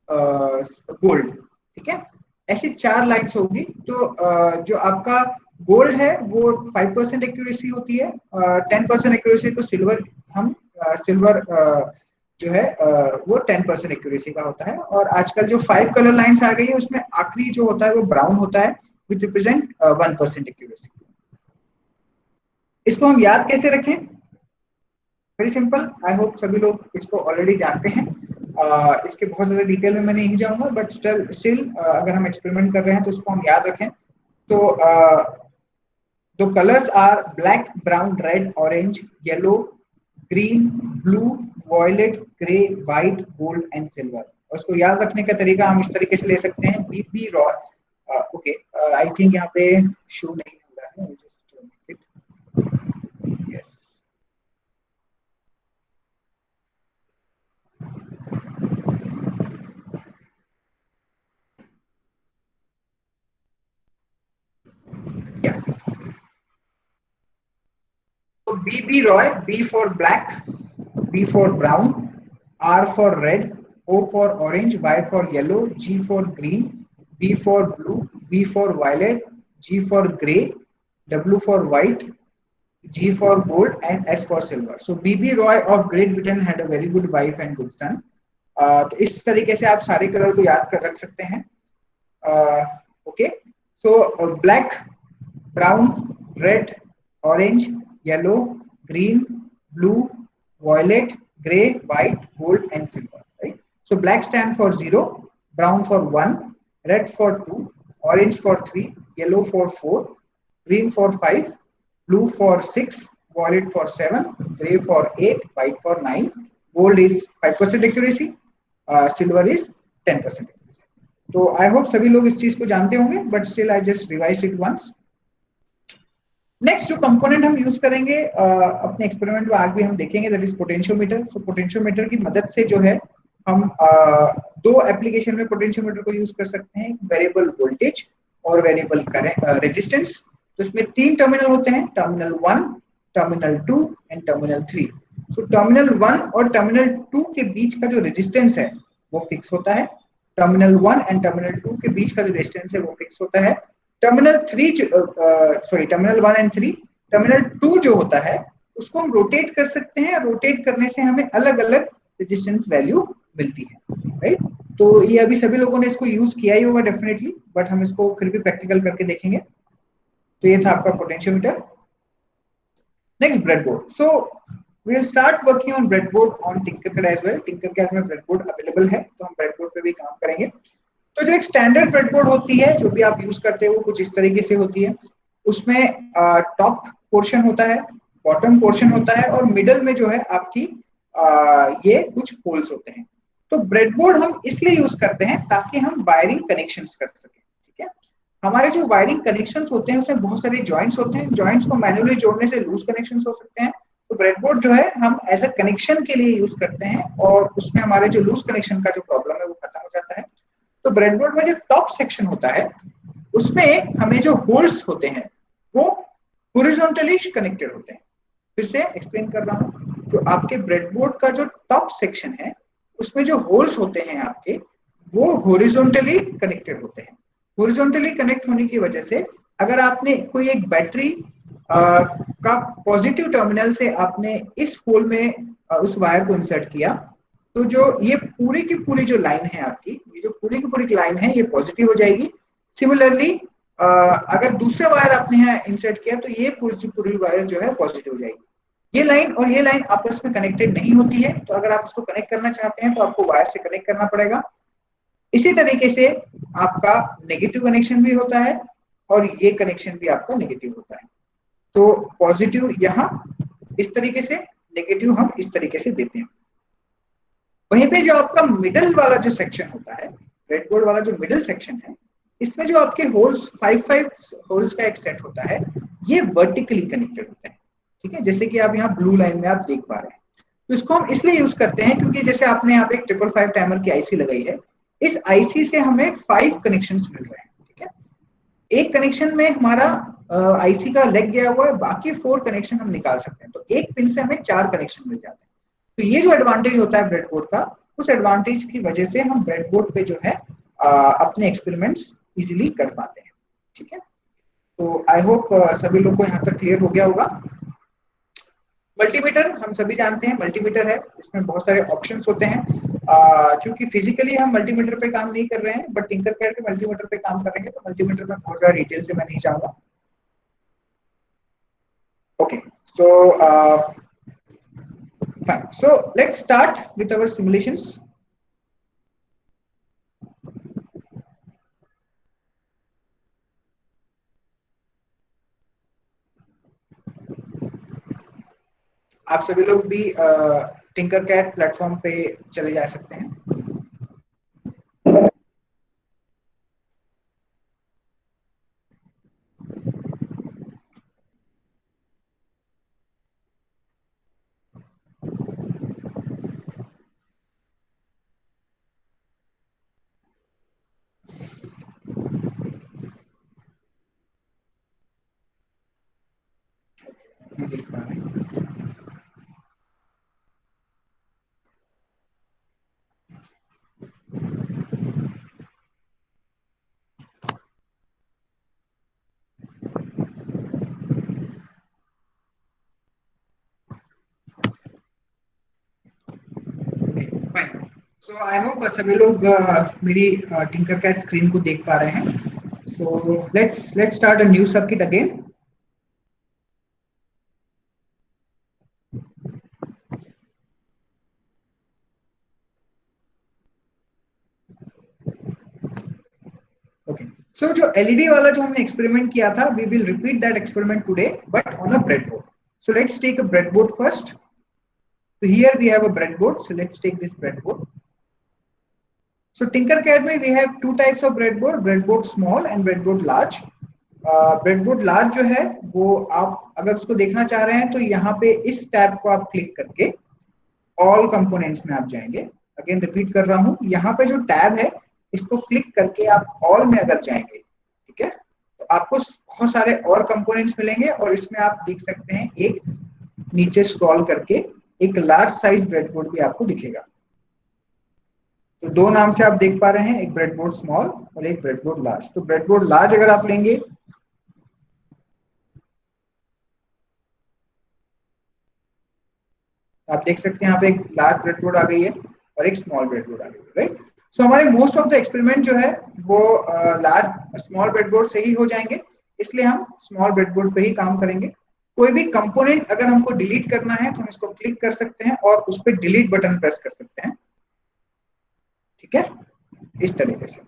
Speaker 2: गोल्ड, ठीक है, ऐसी 4 लाइन्स होगी। तो जो आपका गोल्ड है वो 5% एक्यूरेसी होती है, 10% एक्यूरेसी तो सिल्वर, हम सिल्वर जो है वो 10% एक्यूरेसी का होता है। और आजकल जो 5 कलर लाइन्स आ गई है उसमें आखिरी जो होता है वो ब्राउन होता है, विच रिप्रेजेंट 1% एक्यूरेसी। इसको हम याद कैसे रखें? वेरी सिंपल, आई होप सभी लोग इसको ऑलरेडी जानते हैं। इसके बहुत ज्यादा डिटेल में मैं नहीं जाऊंगा, बट स्टिल अगर हम एक्सपेरिमेंट कर रहे हैं तो इसको हम याद रखें। तो the colors are black, brown, red, orange, yellow, green, blue, violet, gray, white, gold and silver। और इसको याद रखने का तरीका हम इस तरीके से ले सकते हैं, बीबी रॉय। ओके, आई थिंक यहाँ पे शो नहीं हो रहा है, yes. Yeah. So BB Roy, B for black, B for brown, R for red, O for orange, Y for yellow, G for green, B for blue, V for violet, G for grey, W for white, G for gold and S for silver. So BB Roy of Great Britain had a very good wife and good son. तो इस तरीके से आप सारे कलर को याद कर रख सकते हैं। Okay, so black, brown, red, orange, yellow, green, blue, violet, gray, white, gold, and silver. Right. So black stand for 0, brown for 1, red for 2, orange for 3, yellow for 4, green for 5, blue for 6, violet for 7, gray for 8, white for 9. Gold is 5% accuracy. Silver is 10% accuracy. तो आई होप सभी लोग इस चीज को जानते होंगे, but still I just revise it once. Next जो कंपोनेंट हम यूज करेंगे अपने एक्सपेरिमेंट में आज भी हम देखेंगे, that is potentiometer. So potentiometer की मदद से जो है हम दो एप्लीकेशन में पोटेंशियोमीटर को यूज कर सकते हैं, वेरिएबल वोल्टेज और वेरिएबल रेजिस्टेंस। तो इसमें तीन टर्मिनल होते हैं, terminal 1, terminal 2 and terminal 3। So terminal 1 और टर्मिनल 2 के बीच का जो रेजिस्टेंस है वो फिक्स होता है। टर्मिनल 1 एंड टर्मिनल 2 के बीच का जो रेजिस्टेंस है वो फिक्स होता है। Terminal 3 sorry terminal 1 and 3, terminal 2 जो होता है उसको हम रोटेट कर सकते हैं, रोटेट करने से हमें अलग अलग रेजिस्टेंस वैल्यू मिलती है, राइट। तो ये अभी सभी लोगों ने इसको यूज किया ही होगा डेफिनेटली, बट हम इसको फिर भी प्रैक्टिकल करके देखेंगे। तो ये था आपका potentiometer. Next breadboard. So we will start working on breadboard on Tinkercad as well. Tinkercad में ब्रेडबोर्ड अवेलेबल है, तो हम ब्रेडबोर्ड पे भी काम करेंगे। तो जो एक स्टैंडर्ड ब्रेडबोर्ड होती है जो भी आप यूज करते हो वो कुछ इस तरीके से होती है। उसमें टॉप पोर्शन होता है, बॉटम पोर्शन होता है और मिडल में जो है आपकी ये कुछ होल्स होते हैं। तो ब्रेडबोर्ड हम इसलिए यूज करते हैं ताकि हम वायरिंग कनेक्शंस कर सकें, ठीक है। हमारे जो वायरिंग कनेक्शंस होते हैं उसमें बहुत सारे जॉइंट्स होते हैं, जॉइंट्स को मैन्युअली जोड़ने से लूज कनेक्शंस हो सकते हैं। तो ब्रेडबोर्ड जो है हम एज अ कनेक्शन के लिए यूज करते हैं और उसमें हमारे जो लूज कनेक्शन का जो प्रॉब्लम है वो खत्म हो जाता है। तो ब्रेडबोर्ड में जो टॉप सेक्शन होता है उसमें हमें जो होल्स होते हैं वो हॉरिजॉन्टली कनेक्टेड होते हैं। फिर से एक्सप्लेन कर रहा हूं, जो आपके ब्रेडबोर्ड का जो टॉप सेक्शन है उसमें जो होल्स होते हैं आपके वो हॉरिजॉन्टली कनेक्टेड होते हैं। हॉरिजॉन्टली कनेक्ट होने की वजह से अगर आपने कोई एक बैटरी का पॉजिटिव टर्मिनल से आपने इस होल में उस वायर को इंसर्ट किया, तो जो ये पूरी की पूरी जो लाइन है आपकी, ये जो पूरी की पूरी लाइन है ये पॉजिटिव हो जाएगी। सिमिलरली अगर दूसरा वायर आपने यहाँ इंसर्ट किया तो ये पूरी वायर जो है पॉजिटिव हो जाएगी। ये लाइन और ये लाइन आपस में कनेक्टेड नहीं होती है, तो अगर आप इसको कनेक्ट करना चाहते हैं तो आपको वायर से कनेक्ट करना पड़ेगा। इसी तरीके से आपका नेगेटिव कनेक्शन भी होता है और ये कनेक्शन भी आपका नेगेटिव होता है। तो पॉजिटिव यहाँ इस तरीके से, नेगेटिव हम इस तरीके से देते हैं। वहीं पे जो आपका मिडल वाला जो सेक्शन होता है, ब्रेडबोर्ड वाला जो मिडल सेक्शन है, इसमें जो आपके होल्स 5 होल्स का एक सेट होता है, ये वर्टिकली कनेक्टेड होता है, ठीक है। जैसे कि आप यहाँ ब्लू लाइन में आप देख पा रहे हैं। तो इसको हम इसलिए यूज करते हैं क्योंकि जैसे आपने यहाँ पे एक 555 टाइमर की आईसी लगाई है, इस आईसी से हमें 5 कनेक्शंस मिल रहे हैं, ठीक है। एक कनेक्शन में हमारा आईसी का लेग गया हुआ है, बाकी 4 कनेक्शन हम निकाल सकते हैं। तो एक पिन से हमें 4 कनेक्शन मिल जाते हैं। तो ये जो एडवांटेज होता है ब्रेडबोर्ड का, उस एडवांटेज की वजह से हम ब्रेडबोर्ड पे जो है अपने एक्सपेरिमेंट्स इजीली कर पाते हैं, ठीक है। तो आई होप सभी लोग को यहाँ तक क्लियर हो गया होगा। मल्टीमीटर हम सभी जानते हैं, मल्टीमीटर है, इसमें बहुत सारे ऑप्शंस होते हैं। चूंकि फिजिकली हम मल्टीमीटर पे काम नहीं कर रहे हैं, बट टिंकरकैड के मल्टीमीटर पे काम करेंगे, तो मल्टीमीटर में बहुत ज्यादा डिटेल से मैं नहीं जाऊंगा। Okay, so fine. So let's start with our simulations. आप सभी लोग भी टिंकरकैड प्लेटफॉर्म पे चले जा सकते हैं। सो आई होप सभी लोग मेरी टिंकरकैड स्क्रीन को देख पा रहे हैं। So let's start a new circuit again. Okay, so जो एलईडी वाला जो हमने एक्सपेरिमेंट किया था, we will repeat that experiment today but on a breadboard. So let's take a breadboard first. So here we have a breadboard. So let's take this breadboard. So Tinkercad में we have two types of breadboard small and breadboard large. Breadboard large जो है वो आप अगर उसको देखना चाह रहे हैं तो यहाँ पे इस टैब को आप क्लिक करके ऑल कंपोनेंट्स में आप जाएंगे। अगेन रिपीट कर रहा हूँ, यहाँ पे जो टैब है इसको क्लिक करके आप ऑल में अगर जाएंगे, ठीक है, तो आपको बहुत सारे और कंपोनेंट्स मिलेंगे और इसमें आप देख सकते हैं एक नीचे स्क्रॉल करके एक लार्ज साइज ब्रेडबोर्ड भी आपको दिखेगा। तो दो नाम से आप देख पा रहे हैं, एक ब्रेडबोर्ड स्मॉल और एक ब्रेडबोर्ड लार्ज। तो ब्रेडबोर्ड लार्ज अगर आप लेंगे आप देख सकते हैं यहाँ पे एक लार्ज ब्रेडबोर्ड आ गई है और एक स्मॉल ब्रेडबोर्ड आ गई है, राइट। सो हमारे मोस्ट ऑफ द एक्सपेरिमेंट जो है वो लार्ज स्मॉल ब्रेडबोर्ड से ही हो जाएंगे, इसलिए हम स्मॉल ब्रेडबोर्ड पे ही काम करेंगे। कोई भी कंपोनेंट अगर हमको डिलीट करना है तो हम इसको क्लिक कर सकते हैं और उस पर डिलीट बटन प्रेस कर सकते हैं, ठीक है, इस तरीके से।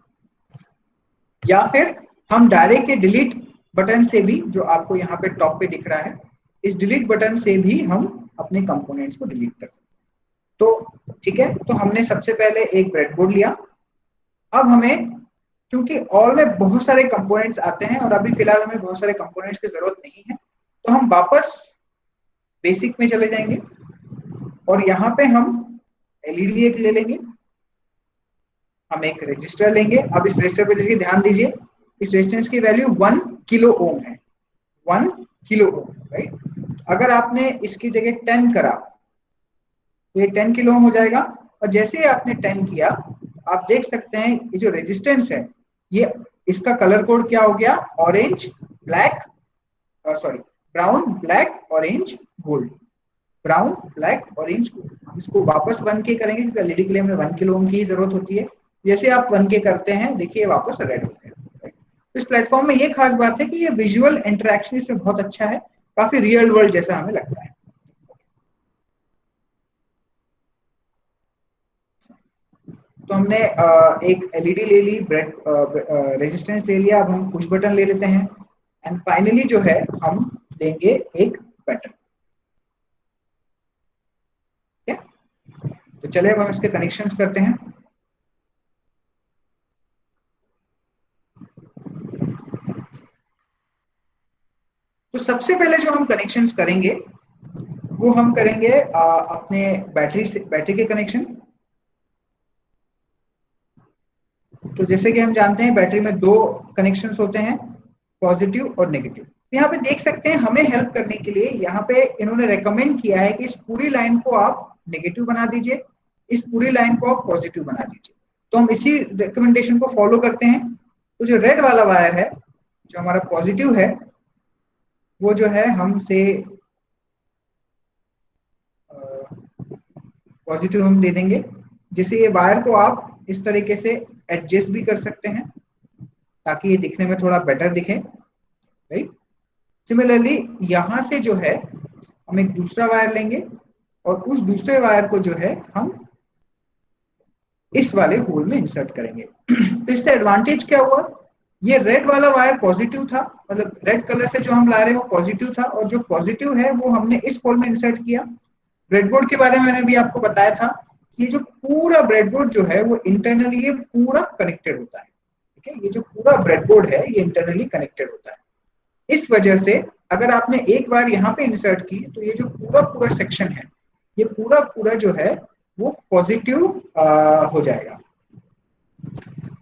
Speaker 2: या फिर हम डायरेक्ट डिलीट बटन से भी, जो आपको यहाँ पे टॉप पे दिख रहा है, इस डिलीट बटन से भी हम अपने कंपोनेंट्स को डिलीट कर सकते हैं। तो ठीक है, तो हमने सबसे पहले एक ब्रेडबोर्ड लिया। अब हमें, क्योंकि ऑल में बहुत सारे कंपोनेंट्स आते हैं और अभी फिलहाल हमें बहुत सारे कंपोनेंट्स की जरूरत नहीं है, तो हम वापस बेसिक में चले जाएंगे और यहाँ पे हम एलईडी एक ले लेंगे, हम एक रजिस्टर लेंगे। अब इस रजिस्टर पे देखिए, ध्यान दीजिए, इस रेजिस्टेंस की वैल्यू 1 किलो ओम है, 1 किलो ओम, राइट। अगर आपने इसकी जगह 10 करा तो ये 10 किलो ओम हो जाएगा। और जैसे ही आपने 10 किया, आप देख सकते हैं ये जो रेजिस्टेंस है, ये इसका कलर कोड क्या हो गया, orange black, sorry brown black orange gold, brown black orange gold. हम इसको वापस 1 के करेंगे क्योंकि एलईडी के लिए हमें 1 किलो ओम की जरूरत होती है। जैसे आप 1 के करते हैं, देखिए वापस रेड हो गया। इस प्लेटफॉर्म में ये खास बात है कि ये विजुअल इंटरेक्शन इसमें बहुत अच्छा है, काफी रियल वर्ल्ड जैसा हमें लगता है। तो हमने एक एलईडी ले ली, ब्रेड रेजिस्टेंस ले लिया, अब हम पुश बटन ले लेते हैं एंड फाइनली जो है हम लेंगे एक बैटरी। ठीक है, तो चलिए अब हम इसके कनेक्शंस करते हैं। तो सबसे पहले जो हम कनेक्शंस करेंगे वो हम करेंगे अपने बैटरी के कनेक्शन। तो जैसे कि हम जानते हैं बैटरी में दो कनेक्शंस होते हैं, पॉजिटिव और नेगेटिव। तो यहाँ पे देख सकते हैं हमें हेल्प करने के लिए यहाँ पे इन्होंने रेकमेंड किया है कि इस पूरी लाइन को आप नेगेटिव बना दीजिए, इस पूरी लाइन को आप पॉजिटिव बना दीजिए। तो हम इसी रिकमेंडेशन को फॉलो करते हैं। तो जो रेड वाला वायर है, जो हमारा पॉजिटिव है, वो जो है हमसे पॉजिटिव हम दे देंगे। जिससे ये वायर को आप इस तरीके से एडजस्ट भी कर सकते हैं ताकि ये दिखने में थोड़ा बेटर दिखे, राइट। सिमिलरली यहाँ से जो है हम एक दूसरा वायर लेंगे और उस दूसरे वायर को जो है हम इस वाले होल में इंसर्ट करेंगे। तो इससे एडवांटेज क्या हुआ, ये रेड वाला वायर पॉजिटिव था, मतलब रेड कलर से जो हम ला रहे हैं वो पॉजिटिव था, और जो पॉजिटिव है वो हमने इस होल में इंसर्ट किया। ब्रेडबोर्ड के बारे में मैंने भी आपको बताया था कि जो पूरा ब्रेडबोर्ड जो है वो इंटरनली ये पूरा कनेक्टेड होता है, ठीक है। ये जो पूरा ब्रेडबोर्ड है ये इंटरनली कनेक्टेड होता है। इस वजह से अगर आपने एक बार यहाँ पे इंसर्ट की तो ये जो पूरा पूरा सेक्शन है, ये पूरा पूरा जो है वो पॉजिटिव हो जाएगा।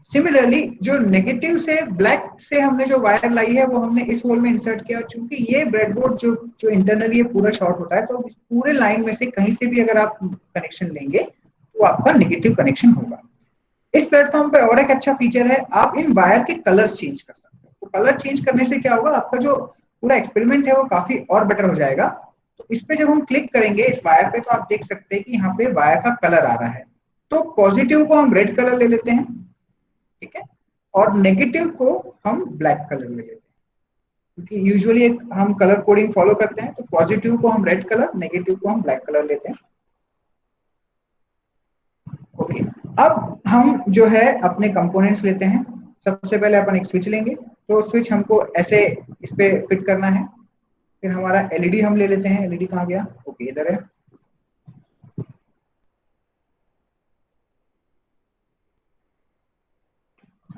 Speaker 2: सिमिलरली जो नेगेटिव से ब्लैक से हमने जो वायर लाई है वो हमने इस होल में इंसर्ट किया। चूंकि ये ब्रेडबोर्ड जो इंटरनली ये पूरा शॉर्ट होता है, तो इस पूरे लाइन में से कहीं से भी अगर आप कनेक्शन लेंगे तो आपका नेगेटिव कनेक्शन होगा। इस प्लेटफॉर्म पे और एक अच्छा फीचर है, आप इन वायर के कलर्स चेंज कर सकते हैं। तो कलर चेंज करने से क्या होगा, आपका जो पूरा एक्सपेरिमेंट है वो काफी और बेटर हो जाएगा। तो इस पे जब हम क्लिक करेंगे इस वायर पे, तो आप देख सकते हैं कि यहाँ पे वायर का कलर आ रहा है। तो पॉजिटिव को हम रेड कलर ले लेते हैं, ठीक है, और नेगेटिव को हम ब्लैक कलर ले लेते हैं, क्योंकि यूजुअली हम कलर कोडिंग फॉलो करते हैं। तो पॉजिटिव को हम रेड कलर, नेगेटिव को हम ब्लैक कलर लेते हैं। ओके, अब हम जो है अपने कंपोनेंट्स लेते हैं। सबसे पहले अपन एक स्विच लेंगे, तो स्विच हमको ऐसे इस पे फिट करना है। फिर हमारा एलईडी हम ले लेते हैं। एलईडी कहाँ गया, ओके इधर है।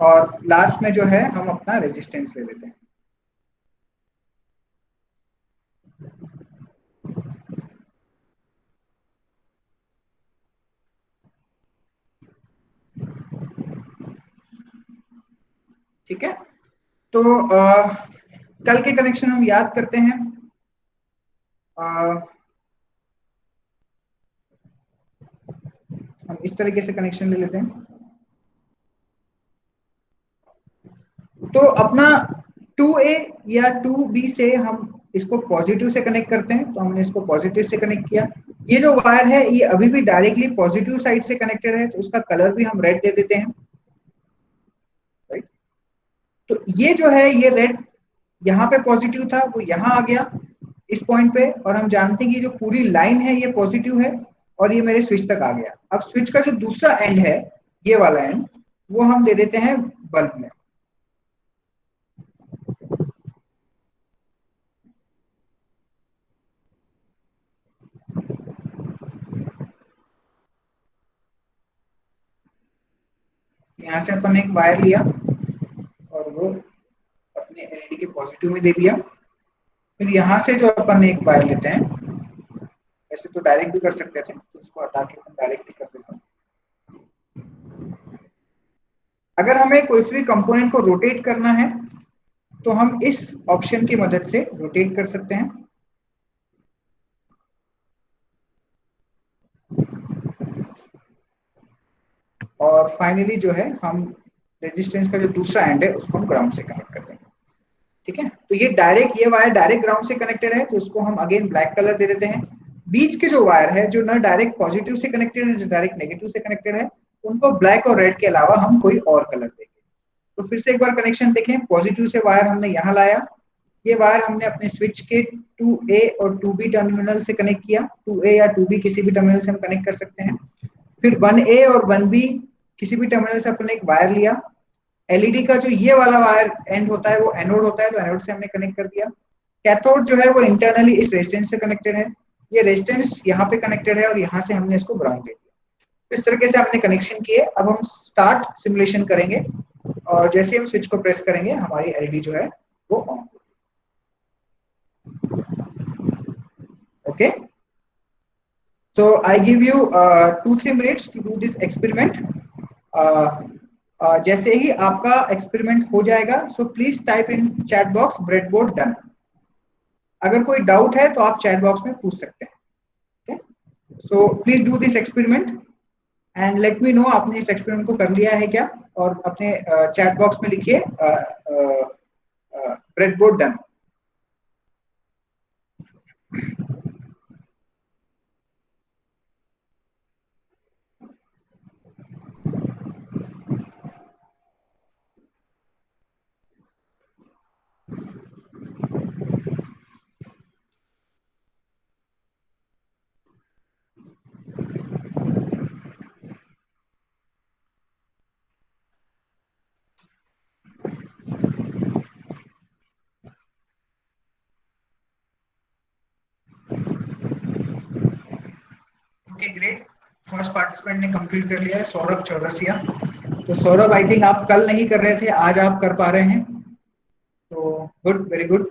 Speaker 2: और लास्ट में जो है हम अपना रेजिस्टेंस ले लेते हैं। ठीक है, तो कल के कनेक्शन हम याद करते हैं। हम इस तरीके से कनेक्शन ले लेते हैं। तो अपना 2A या 2B से हम इसको पॉजिटिव से कनेक्ट करते हैं, तो हमने इसको पॉजिटिव से कनेक्ट किया। ये जो वायर है ये अभी भी डायरेक्टली पॉजिटिव साइड से कनेक्टेड है, तो उसका कलर भी हम रेड दे देते हैं। राइट, तो ये जो है ये रेड यहाँ पे पॉजिटिव था, वो यहाँ आ गया इस पॉइंट पे, और हम जानते हैं कि जो पूरी लाइन है ये पॉजिटिव है और ये मेरे स्विच तक आ गया। अब स्विच का जो दूसरा एंड है, ये वाला एंड, वो हम दे देते हैं बल्ब में। यहाँ से अपन एक वायर लिया और वो अपने एलईडी के पॉजिटिव में दे दिया। फिर यहाँ से जो अपन ने एक वायर लेते हैं, ऐसे तो डायरेक्ट भी कर सकते थे, तो इसको हटा के अपन डायरेक्ट भी कर देते हैं। अगर हमें कोई भी कंपोनेंट को रोटेट करना है तो हम इस ऑप्शन की मदद से रोटेट कर सकते हैं। और फाइनली जो है हम रेजिस्टेंस का जो दूसरा एंड है उसको हम ग्राउंड से कनेक्ट कर देंगे। ठीक है, तो ये डायरेक्ट, ये वायर डायरेक्ट ग्राउंड से कनेक्टेड है, तो उसको हम अगेन ब्लैक कलर दे देते हैं। बीच के जो वायर है जो ना डायरेक्ट पॉजिटिव से कनेक्टेड है, जो डायरेक्ट नेगेटिव से कनेक्टेड है, उनको ब्लैक और रेड के अलावा हम कोई और कलर देंगे। तो फिर से एक बार कनेक्शन देखें, पॉजिटिव से वायर हमने यहाँ लाया, ये वायर हमने अपने स्विच के 2A और 2B टर्मिनल से कनेक्ट किया। 2A या 2B किसी भी टर्मिनल से हम कनेक्ट कर सकते हैं। फिर 1A और 1B किसी भी टर्मिनल से अपन एक वायर लिया। एलईडी का जो ये वाला वायर एंड होता है वो एनोड होता है, तो एनोड से हमने कनेक्ट कर दिया। कैथोड जो है वो इंटरनली इस रेजिस्टेंस से कनेक्टेड है, ये रेजिस्टेंस यहाँ पे कनेक्टेड है और यहाँ से हमने इसको ग्राउंड दे दिया। इस तरीके से हमने कनेक्शन किए। अब हम स्टार्ट सिमुलेशन करेंगे और जैसे हम स्विच को प्रेस करेंगे हमारी एलईडी जो है वो on. Okay, so I give you 2-3 minutes to do this experiment. जैसे ही आपका एक्सपेरिमेंट हो जाएगा, so please type in chat box breadboard done. अगर कोई डाउट है तो आप चैट बॉक्स में पूछ सकते हैं। So please do this experiment and let me know आपने इस एक्सपेरिमेंट को कर लिया है क्या, और अपने चैट बॉक्स में लिखिए breadboard done. Okay great, first participant ने कंप्लीट कर लिया है, सौरभ चौरसिया। तो सौरभ आई थिंक आप कल नहीं कर रहे थे, आज आप कर पा रहे हैं, तो good, very good.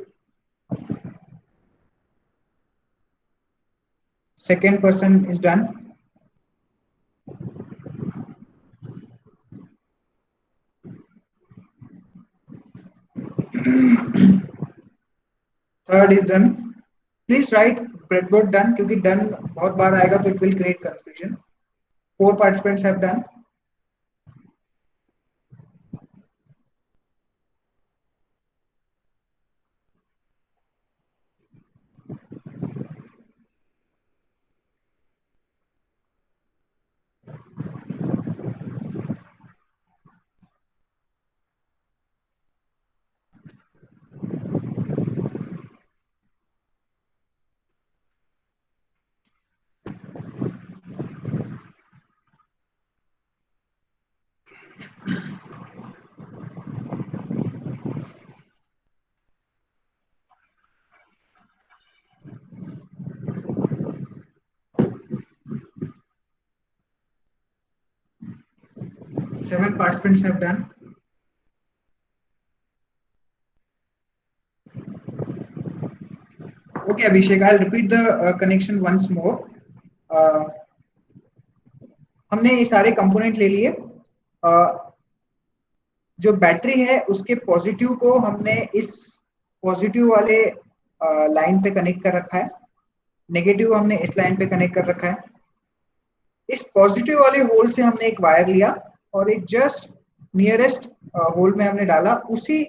Speaker 2: Second person is done. Third is done. Please right breadboard done, क्योंकि डन बहुत बार आएगा तो it will create confusion. 4 participants have done. Seven participants have done. Okay, Abhishek, I'll repeat the connection once more. Uh, हमने ये सारे कंपोनेंट ले लिए. जो बैटरी है उसके पॉजिटिव को हमने इस पॉजिटिव वाले लाइन पे कनेक्ट कर रखा है, नेगेटिव हमने इस लाइन पे कनेक्ट कर रखा है. इस पॉजिटिव वाले होल से हमने एक वायर लिया और एक जस्ट नियरेस्ट होल में हमने डाला. उसी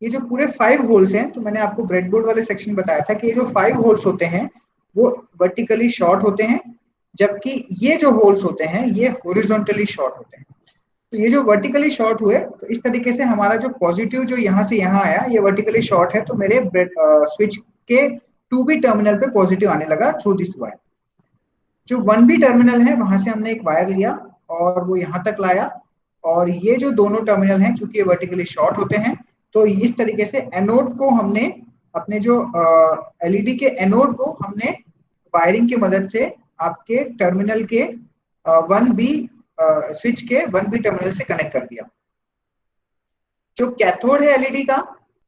Speaker 2: ये जो पूरे 5 होल्स हैं, तो मैंने आपको ब्रेडबोर्ड वाले सेक्शन बताया था कि ये जो 5 होल्स होते हैं वो वर्टिकली शॉर्ट होते हैं, जबकि ये जो होल्स होते हैं ये हॉरिजॉन्टली शॉर्ट होते हैं. तो ये जो वर्टिकली शॉर्ट हुए, तो इस तरीके से हमारा जो पॉजिटिव जो यहाँ से यहाँ आया ये वर्टिकली शॉर्ट है, तो मेरे स्विच के 2B टर्मिनल पे पॉजिटिव आने लगा थ्रू दिस वायर. जो 1B टर्मिनल है वहां से हमने एक वायर लिया और वो यहाँ तक लाया, और ये जो दोनों टर्मिनल हैं चूंकि ये वर्टिकली शॉर्ट होते हैं, तो इस तरीके से एनोड को हमने अपने जो एलईडी के एनोड को हमने वायरिंग की मदद से आपके टर्मिनल के 1B स्विच के 1B टर्मिनल से कनेक्ट कर दिया. जो कैथोड है एलईडी का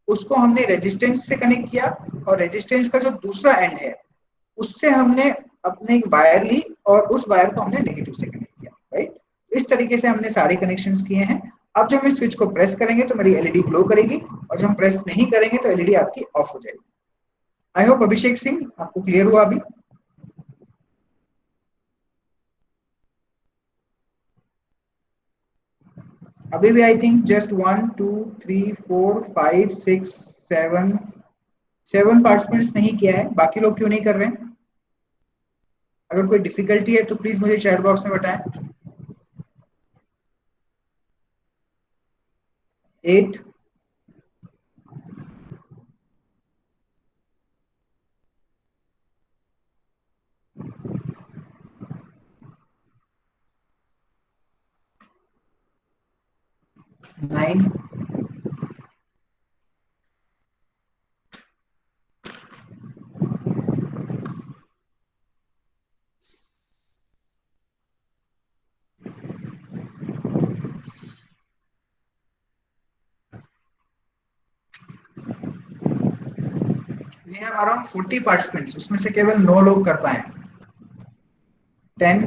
Speaker 2: उसको हमने रेजिस्टेंस से कनेक्ट किया, और रेजिस्टेंस का जो दूसरा एंड है उससे हमने अपने एक वायर ली और उस वायर को हमने नेगेटिव से कनेक्ट किया. राइट, इस तरीके से हमने सारे कनेक्शंस किए हैं. अब जब हम स्विच को प्रेस करेंगे तो मेरी एलईडी ग्लो करेगी, और जब हम प्रेस नहीं करेंगे तो एलईडी आपकी ऑफ हो जाएगी. आई होप अभिषेक सिंह आपको क्लियर हुआ अभी. अभी भी आई थिंक जस्ट 1 2 3 4 5 6 7 पार्टिसिपेंट्स नहीं किया है. बाकी लोग क्यों नहीं कर रहे हैं? अगर कोई डिफिकल्टी है तो प्लीज मुझे चैट बॉक्स में बताएं. 8 9 We have around 40 participants, उसमें से केवल 9 लोग कर पाए. 10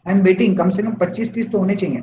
Speaker 2: आई एम वेटिंग. कम से कम 25-30 तो होने चाहिए.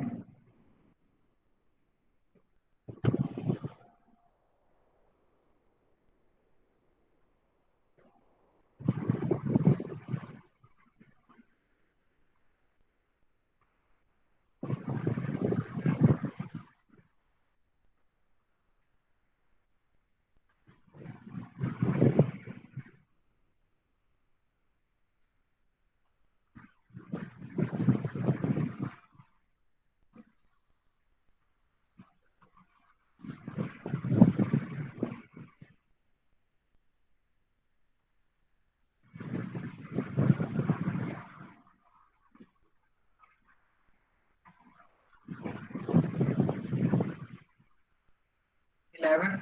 Speaker 2: इलेवन,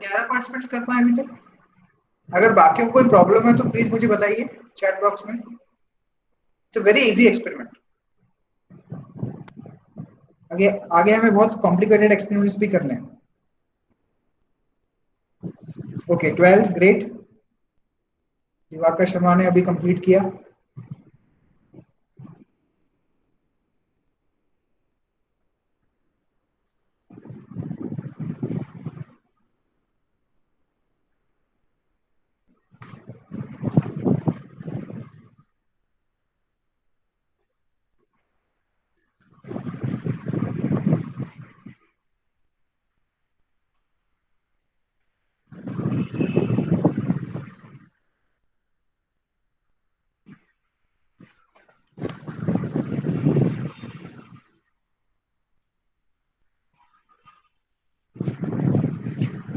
Speaker 2: 11 पार्टिसिपेंट्स कर पाए अभी तक. अगर बाकियों को कोई प्रॉब्लम है तो प्लीज मुझे बताइए चैट बॉक्स में. It's a very easy experiment. आगे आगे हमें बहुत कॉम्प्लिकेटेड एक्सपेरिमेंट्स भी करने हैं. Okay, 12 great. दिवाकर शर्मा ने अभी कंप्लीट किया.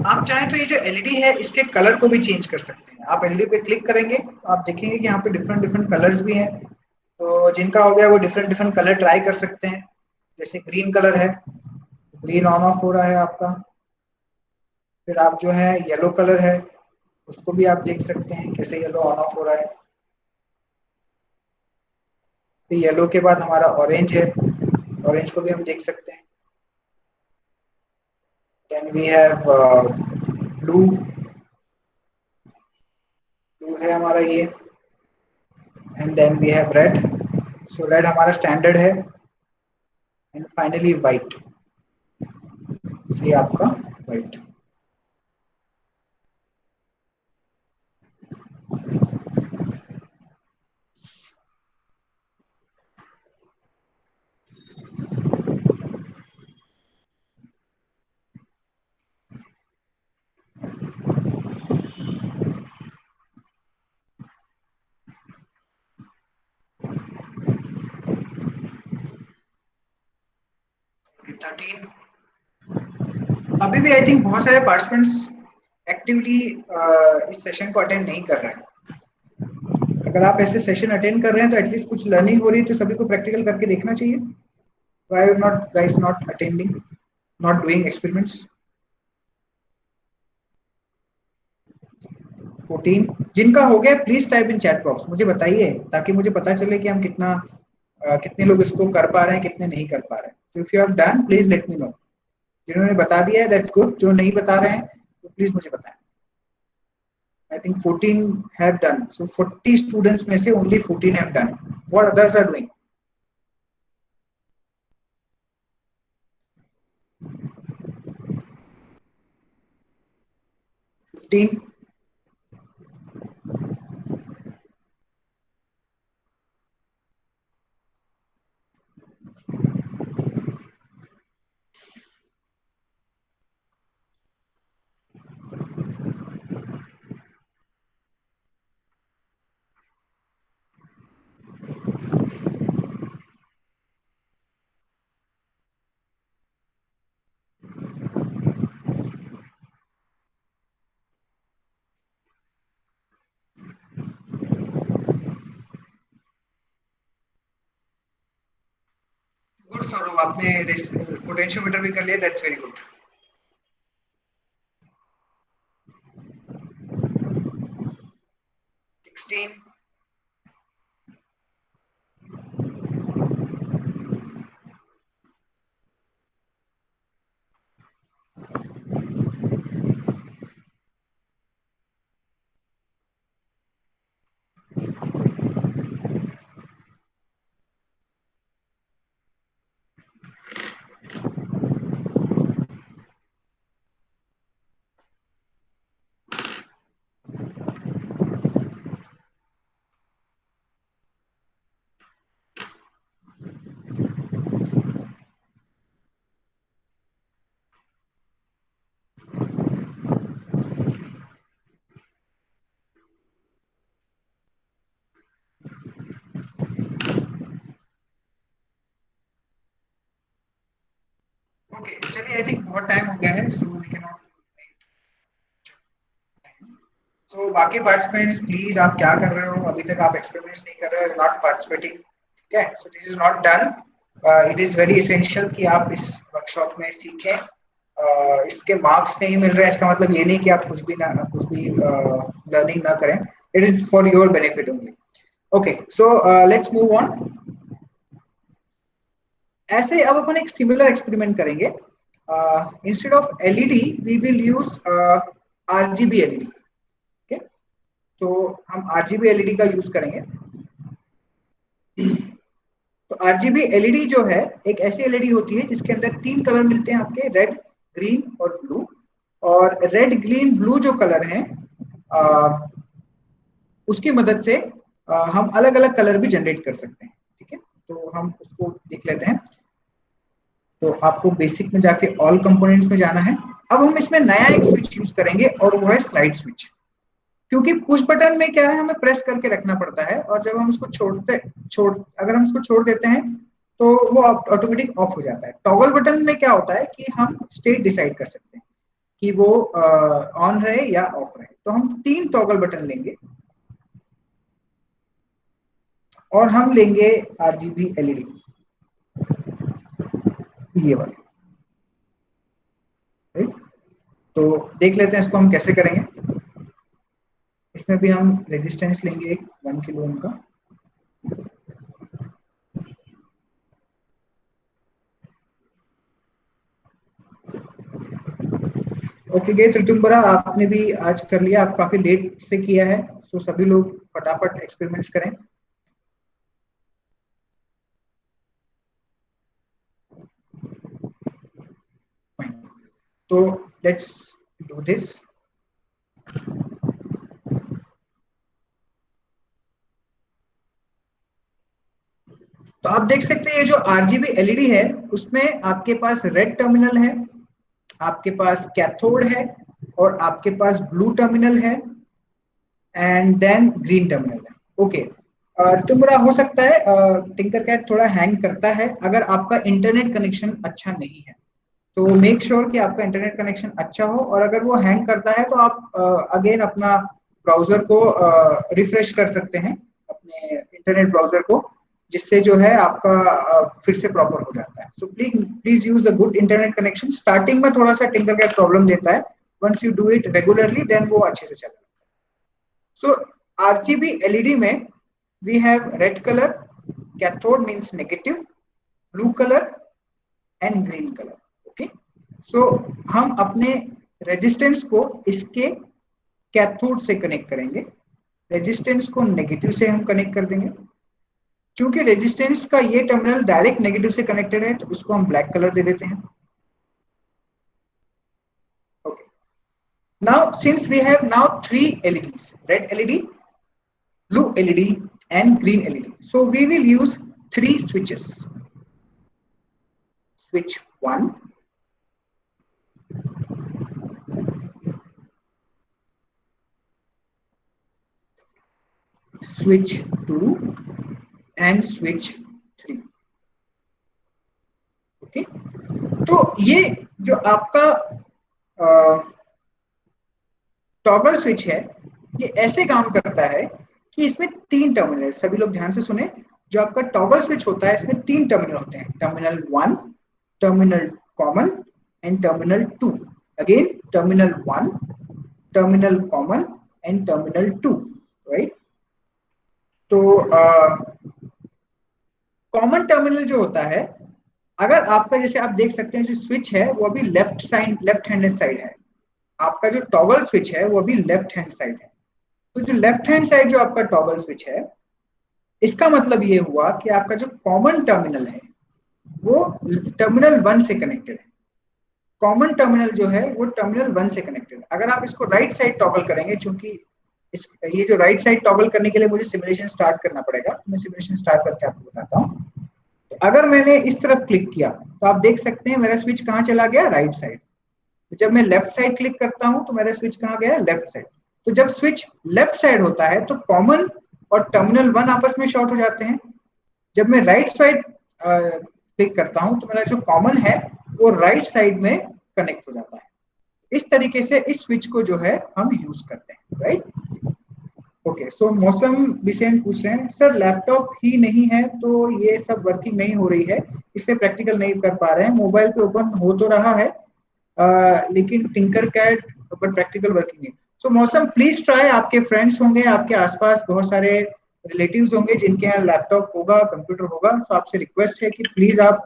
Speaker 2: आप चाहें तो ये जो एलईडी है इसके कलर को भी चेंज कर सकते हैं। आप एलईडी पे क्लिक करेंगे तो आप देखेंगे कि यहाँ पे डिफरेंट डिफरेंट कलर्स भी हैं। तो जिनका हो गया वो डिफरेंट डिफरेंट कलर ट्राई कर सकते हैं। जैसे ग्रीन कलर है, ग्रीन ऑन ऑफ हो रहा है आपका। फिर आप जो है येलो कलर है, उसको भी आप देख सकते हैं कैसे येलो ऑन ऑफ हो रहा है। फिर येलो के बाद हमारा ऑरेंज है, ऑरेंज को भी हम देख सकते हैं। Then we have blue, blue है हमारा ये। And then we have red, so red हमारा स्टैंडर्ड है। एंड फाइनली व्हाइट, ये आपका व्हाइट। 13। अभी भी आई थिंक बहुत सारे पार्टिसिपेंट्स एक्टिवली इस सेशन को अटेंड नहीं कर रहे हैं। अगर आप ऐसे सेशन अटेंड कर रहे हैं तो एटलीस्ट कुछ लर्निंग हो रही है, तो सभी को प्रैक्टिकल करके देखना चाहिए। Why are not guys not attending, not doing experiments? 14 जिनका हो गया please type in chat box, मुझे बताइए ताकि मुझे पता चले कि हम कितने लोग इसको कर पा रहे हैं, कितने नहीं कर पा रहे हैं। तो if you have done please let me know. जिन्होंने बता दिया है दैट्स गुड, जो नहीं बता रहे हैं तो प्लीज मुझे बताएं। I think 14 have done. So 40 students में से only 14 have done. What others are doing? 15. Good Saurabh, आपने पोटेंशियोमीटर भी कर लिया, दैट्स वेरी गुड। 16. ओके चलिए, आई थिंक बहुत टाइम हो गया है, सो वी कैन नॉट। सो बाकी पार्टिसिपेंट्स प्लीज, आप क्या कर रहे हो? अभी तक आप एक्सपेरिमेंट्स नहीं कर रहे हो, नॉट पार्टिसिपेटिंग, ठीक है? So this is not done. It is very essential कि आप इस वर्कशॉप में सीखें। इसके मार्क्स नहीं मिल रहे हैं, इसका मतलब ये नहीं कि आप कुछ भी लर्निंग ना करें। It is for your benefit only. Okay, so let's move on. ऐसे अब अपन एक सिमिलर एक्सपेरिमेंट करेंगे। Instead of LED we will use RGB LED. Okay, तो हम आरजीबी एलईडी का यूज करेंगे। तो आरजीबी एलईडी जो है एक ऐसी एलईडी होती है जिसके अंदर 3 कलर मिलते हैं आपके, रेड, ग्रीन और ब्लू। और रेड, ग्रीन, ब्लू जो कलर हैं उसकी मदद से हम अलग अलग कलर भी जनरेट कर सकते हैं, ठीक है? तो हम उसको देख लेते हैं। तो आपको बेसिक में जाके ऑल कंपोनेंट्स में जाना है। अब हम इसमें नया एक स्विच यूज करेंगे और वो है स्लाइड स्विच। क्योंकि पुश बटन में क्या है, हमें प्रेस करके रखना पड़ता है, और जब हम उसको अगर हम उसको छोड़ देते हैं तो वो ऑटोमेटिक ऑफ हो जाता है। टॉगल बटन में क्या होता है कि हम स्टेट डिसाइड कर सकते हैं। कि वो ऑन रहे या ऑफ रहे। तो हम 3 टॉगल बटन लेंगे और हम लेंगे आरजीबी एलईडी, ये वाले। तो देख लेते हैं इसको हम कैसे करेंगे। इसमें भी हम रेजिस्टेंस लेंगे 1 किलो ओम का। ओके गए त्रिटुम्बरा, आपने भी आज कर लिया, आप काफी लेट से किया है, सो सभी लोग फटाफट एक्सपेरिमेंट्स करें। तो लेट्स डू दिस। तो आप देख सकते हैं ये जो आरजीबी एलईडी है उसमें आपके पास रेड टर्मिनल है, आपके पास कैथोड है और आपके पास ब्लू टर्मिनल है एंड देन ग्रीन टर्मिनल है। ओके, तुम्हारा हो सकता है टिंकर कैट थोड़ा हैंग करता है अगर आपका इंटरनेट कनेक्शन अच्छा नहीं है। तो मेक श्योर कि आपका इंटरनेट कनेक्शन अच्छा हो, और अगर वो हैंग करता है तो आप अगेन अपना ब्राउजर को रिफ्रेश कर सकते हैं, अपने इंटरनेट ब्राउजर को, जिससे जो है आपका फिर से प्रॉपर हो जाता है। So please please use a good internet connection. Starting में थोड़ा सा टिंकर कैट प्रॉब्लम देता है, once you do it regularly then वो अच्छे से चलेगा। So RGB LED में we have red color, cathode means negative, blue color and green color. Okay, so हम अपने रेजिस्टेंस को इसके कैथोड से कनेक्ट करेंगे, रेजिस्टेंस को नेगेटिव से हम कनेक्ट कर देंगे। चूंकि रेजिस्टेंस का ये टर्मिनल डायरेक्ट नेगेटिव से कनेक्टेड है तो उसको हम ब्लैक कलर दे देते हैं। Okay, now since we have now 3 LEDs, red LED, blue LED and green LED. So we will use 3 switches. Switch 1, switch 2 and switch 3. Okay, तो ये जो आपका टॉगल स्विच है ये ऐसे काम करता है कि इसमें 3 टर्मिनल है। सभी लोग ध्यान से सुने, जो आपका टॉगल स्विच होता है इसमें 3 टर्मिनल होते हैं, terminal 1, terminal common and terminal 2। Again terminal 1, terminal common and terminal 2, right. तो कॉमन टर्मिनल जो होता है, अगर आपका जैसे आप देख सकते हैं जो स्विच है वो अभी लेफ्ट हैंडेड साइड है, आपका जो टॉगल स्विच है वो अभी लेफ्ट हैंड साइड है। तो जो लेफ्ट हैंड साइड जो आपका टॉगल स्विच है, इसका मतलब ये हुआ कि आपका जो कॉमन टर्मिनल है वो टर्मिनल 1 से कनेक्टेड है। कॉमन टर्मिनल जो है वो टर्मिनल 1 से कनेक्टेड है। अगर आप इसको राइट साइड टॉगल करेंगे, चूंकि ये जो राइट साइड टॉगल करने के लिए मुझे सिमुलेशन स्टार्ट करना पड़ेगा, मैं सिमुलेशन स्टार्ट करके आपको बताता हूँ। तो अगर मैंने इस तरफ क्लिक किया तो आप देख सकते हैं मेरा स्विच कहाँ चला गया, राइट साइड। तो जब मैं लेफ्ट साइड क्लिक करता हूं तो मेरा स्विच कहाँ गया, लेफ्ट साइड। तो जब स्विच लेफ्ट साइड होता है तो कॉमन और टर्मिनल 1 आपस में शॉर्ट हो जाते हैं। जब मैं राइट साइड क्लिक करता हूं तो मेरा जो कॉमन है वो राइट साइड में कनेक्ट हो जाता है। इस तरीके से इस स्विच को जो है हम यूज करते हैं, राइट। ओके, सो मौसम विषय पूछ रहे हैं सर लैपटॉप ही नहीं है तो ये सब वर्किंग नहीं हो रही है, इसलिए प्रैक्टिकल नहीं कर पा रहे हैं। मोबाइल पे ओपन हो तो रहा है लेकिन टिंकर कैट पर प्रैक्टिकल वर्किंग है। सो मौसम प्लीज ट्राई, आपके फ्रेंड्स होंगे, आपके आसपास बहुत सारे रिलेटिव्स होंगे जिनके यहाँ लैपटॉप होगा, कंप्यूटर होगा, तो आपसे रिक्वेस्ट है कि प्लीज आप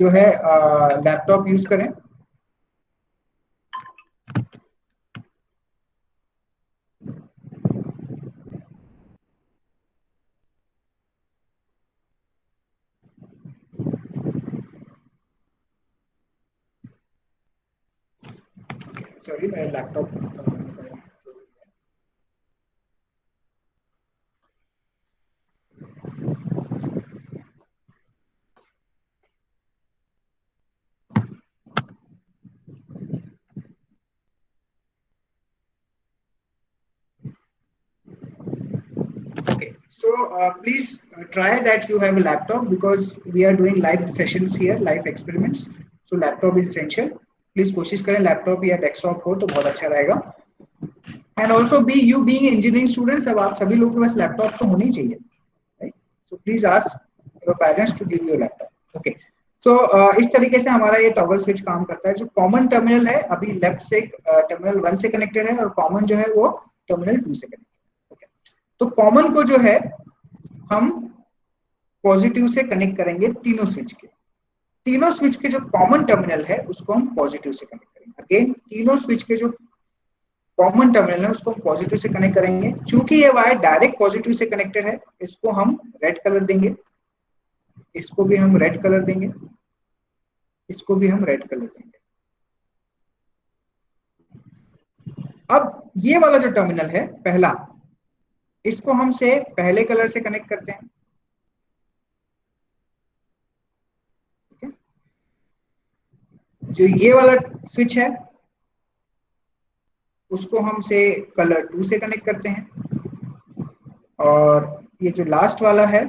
Speaker 2: जो है लैपटॉप यूज करें। सॉरी, मेरा laptop okay. So please try that you have a laptop because we are doing live sessions here, live experiments. So laptop is essential. Please कोशिश करें लैपटॉप या डेस्कटॉप हो तो बहुत अच्छा रहेगा। And also be you being engineering students, अब आप सभी लोगों के पास लैपटॉप तो होनी चाहिए, right? So please ask your parents to give you laptop. Okay, so इस तरीके से हमारा ये टॉगल स्विच काम करता है। जो कॉमन टर्मिनल है अभी लेफ्ट से टर्मिनल 1 से कनेक्टेड है और कॉमन जो है वो टर्मिनल 2 से कनेक्टेड है। ओके, तो कॉमन को जो है हम पॉजिटिव से कनेक्ट करेंगे तीनों स्विच के। तीनों स्विच के जो कॉमन टर्मिनल है उसको हम पॉजिटिव से कनेक्ट करेंगे। अगेन तीनों स्विच के जो कॉमन टर्मिनल है उसको हम पॉजिटिव से कनेक्ट करेंगे। चूंकि ये वायर डायरेक्ट पॉजिटिव से कनेक्टेड है, इसको हम रेड कलर देंगे, इसको भी हम रेड कलर देंगे, इसको भी हम रेड कलर देंगे। अब ये वाला जो टर्मिनल है पहला, इसको हम से पहले कलर से कनेक्ट करते हैं। जो ये वाला स्विच है उसको हम से कलर 2 से कनेक्ट करते हैं। और ये जो लास्ट वाला है,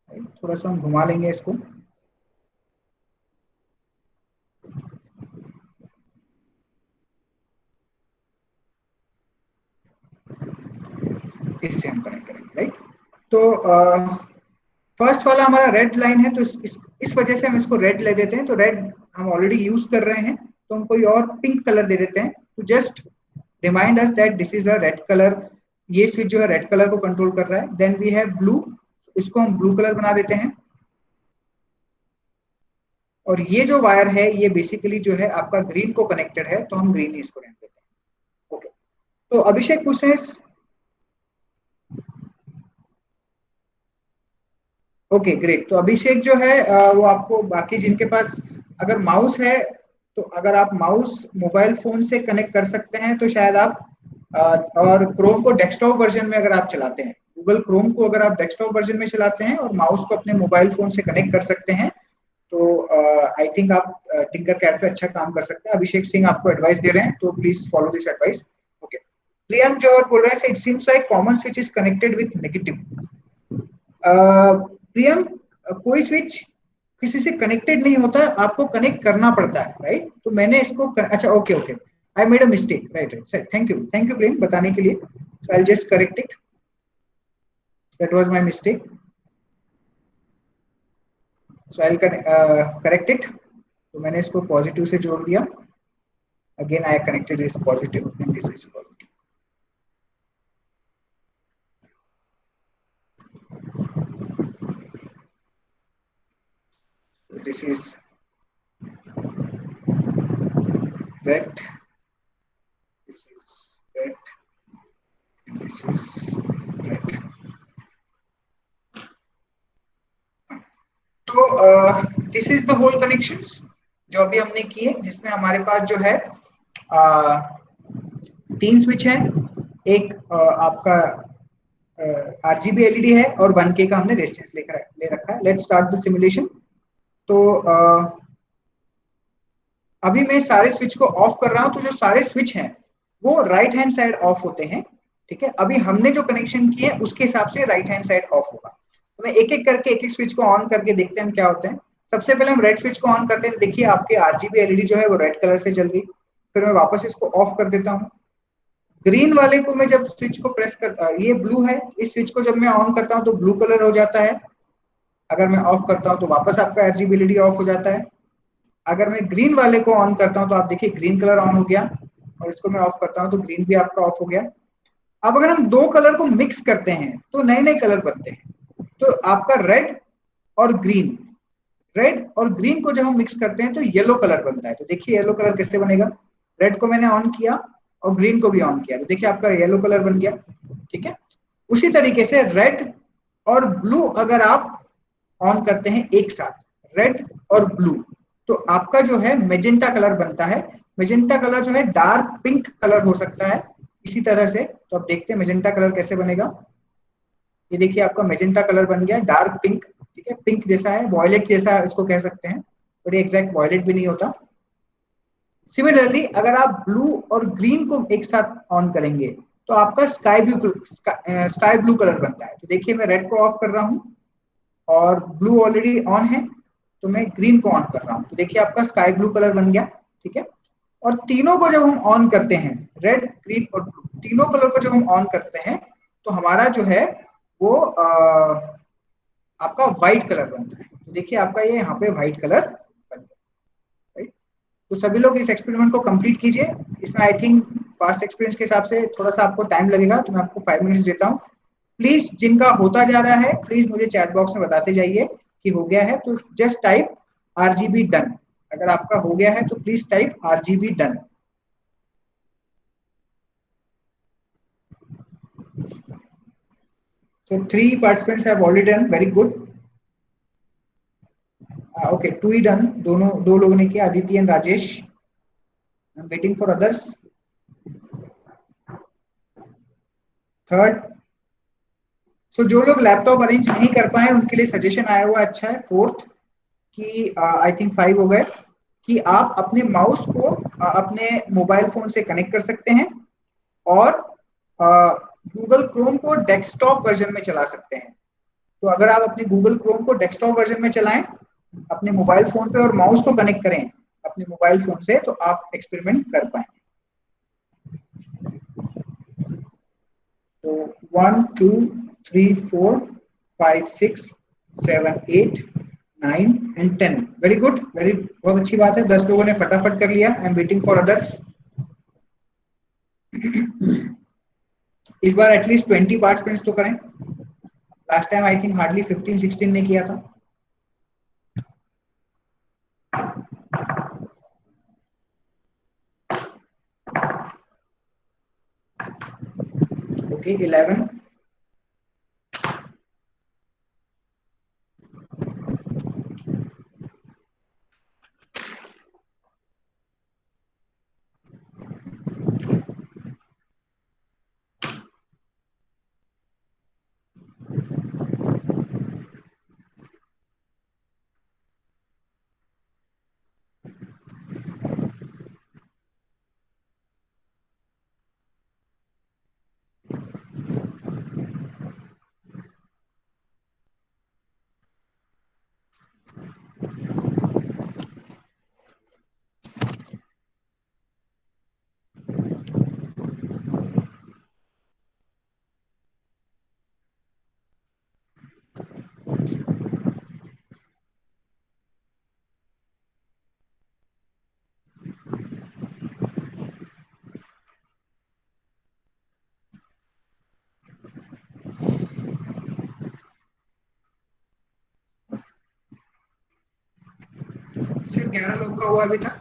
Speaker 2: थोड़ा सा हम घुमा लेंगे इसको, इससे हम कनेक्ट करेंगे, राइट? तो फर्स्ट वाला हमारा रेड लाइन है, तो इस वजह से हम इसको रेड ले देते हैं। तो रेड हम ऑलरेडी यूज कर रहे हैं, तो हम कोई और पिंक कलर दे देते हैं to just remind us that this is a red colour. ये स्विच जो है रेड कलर को कंट्रोल कर रहा है। देन वी हैव ब्लू, इसको हम ब्लू कलर बना देते हैं। और ये जो वायर है ये बेसिकली जो है आपका ग्रीन को कनेक्टेड है, तो हम ग्रीन इसको रहने देते हैं। ओके, तो अभिषेक पूछ रहे हैं। ओके ग्रेट, तो अभिषेक जो है वो आपको बाकी जिनके पास अगर माउस है, तो अगर आप माउस मोबाइल फोन से कनेक्ट कर सकते हैं तो शायद आप और क्रोम को डेस्कटॉप वर्जन में अगर आप चलाते हैं, गूगल क्रोम को अगर आप डेस्कटॉप वर्जन में चलाते हैं और माउस को अपने मोबाइल फोन से कनेक्ट कर सकते हैं, तो आई थिंक आप टिंकर कैड पे अच्छा काम कर सकते हैं। अभिषेक सिंह आपको एडवाइस दे रहे हैं, तो please follow this advice. Okay, Priyank जो और बोल रहे हैं, it seems like common switch is connected with negative. Priyam, कोई स्विच किसी से कनेक्टेड नहीं होता, आपको कनेक्ट करना पड़ता है, राइट? तो मैंने इसको अच्छा okay okay, I made a mistake, right right sir, thank you Priyam बताने के लिए। So I just correct it, that was my mistake, so I correct it. तो मैंने इसको पॉजिटिव से जोड़ दिया। Again I connected this positive and this is positive. This is red, this is red, and this is red. तो this is the whole connections जो अभी हमने किए, जिसमें हमारे पास जो है 3 स्विच है। एक आपका आरजीबी एलईडी है और 1K का हमने रेजिस्टेंस ले रखा है। Let's start the simulation. तो अभी मैं सारे स्विच को ऑफ कर रहा हूं, तो जो सारे स्विच हैं वो राइट हैंड साइड ऑफ होते हैं, ठीक है? अभी हमने जो कनेक्शन किए उसके हिसाब से राइट हैंड साइड ऑफ होगा। तो मैं एक एक करके एक एक स्विच को ऑन करके देखते हैं क्या होते हैं। सबसे पहले हम रेड स्विच को ऑन करते हैं। देखिए आपके आरजीबी एलईडी जो है वो रेड कलर से जल गई। फिर मैं वापस इसको ऑफ कर देता हूँ। ग्रीन वाले को मैं जब स्विच को प्रेस करता, ये ब्लू है, इस स्विच को जब मैं ऑन करता हूँ तो ब्लू कलर हो जाता है। अगर मैं ऑफ करता हूँ तो वापस आपका आरजीबी एलईडी ऑफ हो जाता है। अगर मैं ग्रीन वाले को ऑन करता हूं तो आप देखिए ग्रीन कलर ऑन हो गया, और इसको मैं ऑफ करता हूं तो ग्रीन भी आपका ऑफ हो गया। अब अगर हम 2 कलर को मिक्स करते हैं तो नए नए कलर बनते हैं। तो आपका रेड और ग्रीन को जब हम मिक्स करते हैं तो येलो कलर बनता है। तो देखिए येलो कलर कैसे बनेगा। रेड को मैंने ऑन किया और ग्रीन को भी ऑन किया, तो देखिए आपका येलो कलर बन गया, ठीक है? उसी तरीके से रेड और ब्लू अगर आप ऑन करते हैं एक साथ, रेड और ब्लू, तो आपका जो है मेजेंटा कलर बनता है। मेजेंटा कलर जो है डार्क पिंक कलर हो सकता है इसी तरह से। तो आप देखते हैं मेजेंटा कलर कैसे बनेगा। ये देखिए आपका मेजेंटा कलर बन गया, डार्क पिंक, ठीक है? पिंक जैसा है, वॉयलेट जैसा इसको कह सकते हैं, बट एग्जैक्ट वॉयलेट भी नहीं होता। सिमिलरली अगर आप ब्लू और ग्रीन को एक साथ ऑन करेंगे तो आपका स्काई ब्लू कलर बनता है। तो देखिए मैं रेड को ऑफ कर रहा हूं और ब्लू ऑलरेडी ऑन है। तो मैं ग्रीन को ऑन कर रहा हूँ, तो देखिए आपका स्काई ब्लू कलर बन गया, ठीक है। और तीनों को जब हम ऑन करते हैं, रेड ग्रीन और ब्लू तीनों कलर को जब हम ऑन करते हैं, तो हमारा जो है वो आपका व्हाइट कलर बनता है। तो देखिए आपका ये यहाँ पे व्हाइट कलर बन गया, राइट। तो सभी लोग इस एक्सपेरिमेंट को कंप्लीट कीजिए। इसमें आई थिंक पास्ट एक्सपीरियंस के हिसाब से थोड़ा सा आपको टाइम लगेगा, तो मैं आपको 5 मिनट्स देता हूँ। प्लीज जिनका होता जा रहा है प्लीज मुझे चैट बॉक्स में बताते जाइए कि हो गया है, तो जस्ट टाइप आरजीबी डन। अगर आपका हो गया है तो please type RGB done. So 3 participants have already done, very good. Okay, 2 he done, दोनों 2 लोगों ने किया, Aditi and Rajesh. I'm waiting for others. Third. So जो लोग लैपटॉप अरेंज नहीं कर पाए उनके लिए सजेशन आया हुआ अच्छा है। फोर्थ कि आई थिंक 5 हो गए, कि आप अपने माउस को अपने मोबाइल फोन से कनेक्ट कर सकते हैं और गूगल क्रोम को डेस्कटॉप वर्जन में चला सकते हैं। तो अगर आप अपने गूगल क्रोम को डेस्कटॉप वर्जन में चलाएं अपने मोबाइल फोन पे और माउस को कनेक्ट करें अपने मोबाइल फोन से, तो आप एक्सपेरिमेंट कर पाएंगे। तो 1 2 3 4 5 6 7 8 9 and 10, वेरी गुड, वेरी बहुत अच्छी बात है। 10 लोगों ने फटाफट कर लिया। I am waiting for others. इस बार एटलीस्ट 20 पार्टिसिपेंट्स तो करें। Last time I think hardly 15-16 ने किया था। ओके 11। सिर्फ 11 लोग का हुआ अभी तक।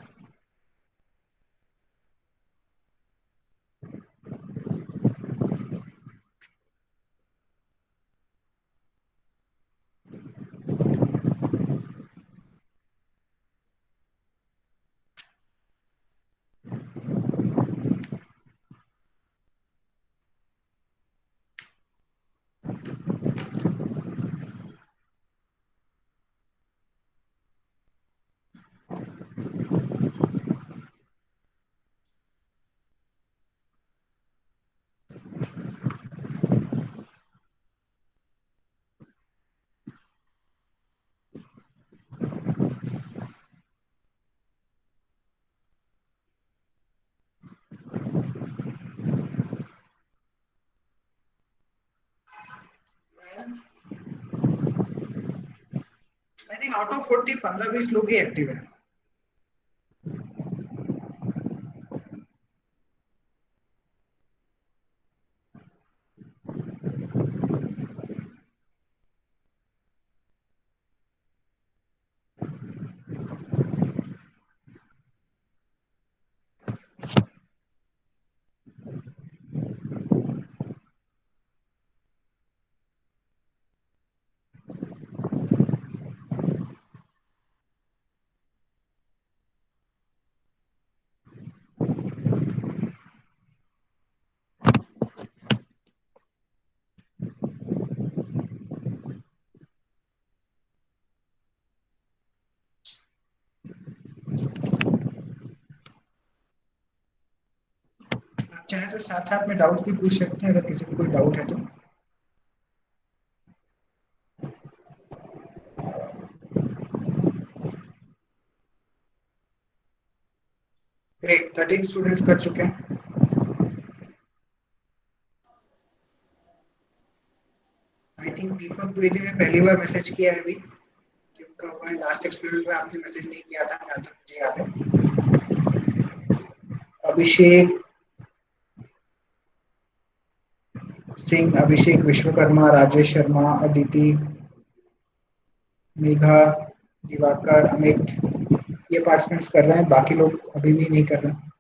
Speaker 2: आई थिंक आउट ऑफ 40 15-20 लोग ही एक्टिव है। आप चाहे तो साथ साथ में डाउट भी पूछ सकते हैं अगर किसी को कोई डाउट है तो। ग्रेट, 13 स्टूडेंट्स कर चुके हैं। आई थिंक दीपक द्विवेदी ने पहली बार मैसेज किया है अभी, क्योंकि हमारे लास्ट एक्सपीरियंस में आपने मैसेज नहीं किया था, जहाँ तक मुझे याद है। अभिषेक सिंह, अभिषेक विश्वकर्मा, राजेश शर्मा, अदिति, मेघा, दिवाकर, अमित, ये पार्टिसिपेंट्स कर रहे हैं, बाकी लोग अभी भी नहीं कर रहे हैं।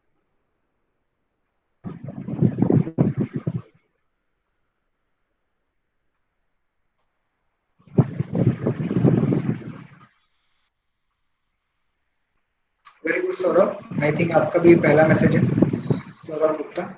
Speaker 2: Very good Saurabh, I think आपका भी पहला मैसेज है, सौरभ गुप्ता।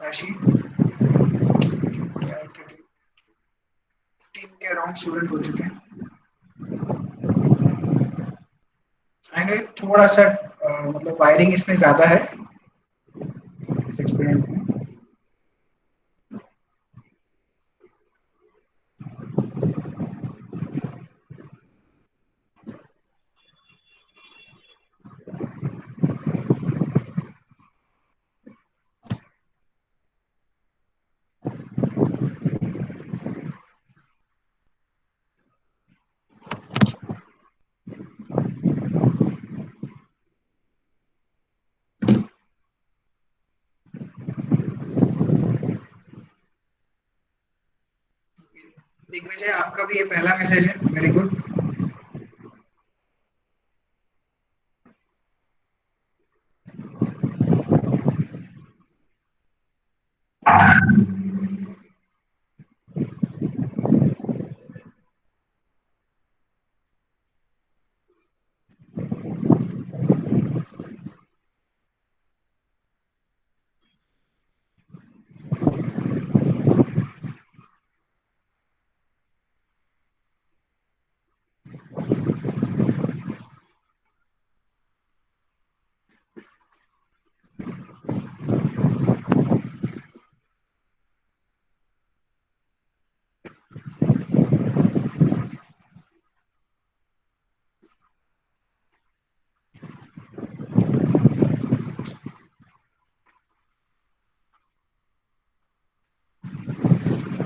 Speaker 2: राशि 15 के अराउंड स्टूडेंट हो चुके हैं। आई नो थोड़ा सा मतलब वायरिंग इसमें ज्यादा है इस एक्सपेरिमेंट में। दिग्विजय, आपका भी ये पहला मैसेज है, very good.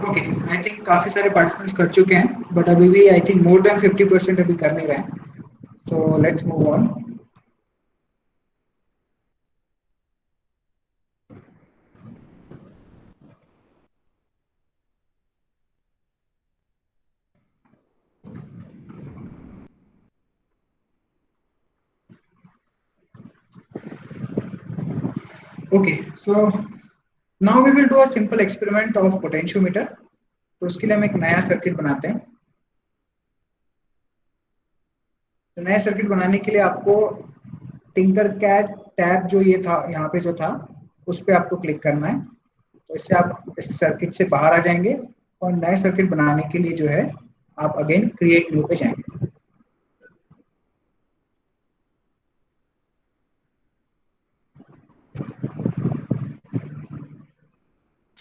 Speaker 2: Okay, I think काफी सारे पार्टिसिपेंट्स कर चुके हैं, बट अभी भी आई थिंक मोर देन 50% अभी कर नहीं रहे हैं, so let's move on. Okay, so now we will do a simple experiment of potentiometer. तो उसके लिए हम एक नया सर्किट बनाते हैं। तो नया सर्किट बनाने के लिए आपको टिंकर कैड टैब जो ये था यहाँ पे जो था, उस पर आपको क्लिक करना है। तो इससे आप इस सर्किट से बाहर आ जाएंगे और नए सर्किट बनाने के लिए जो है आप अगेन क्रिएट न्यू पे जाएंगे।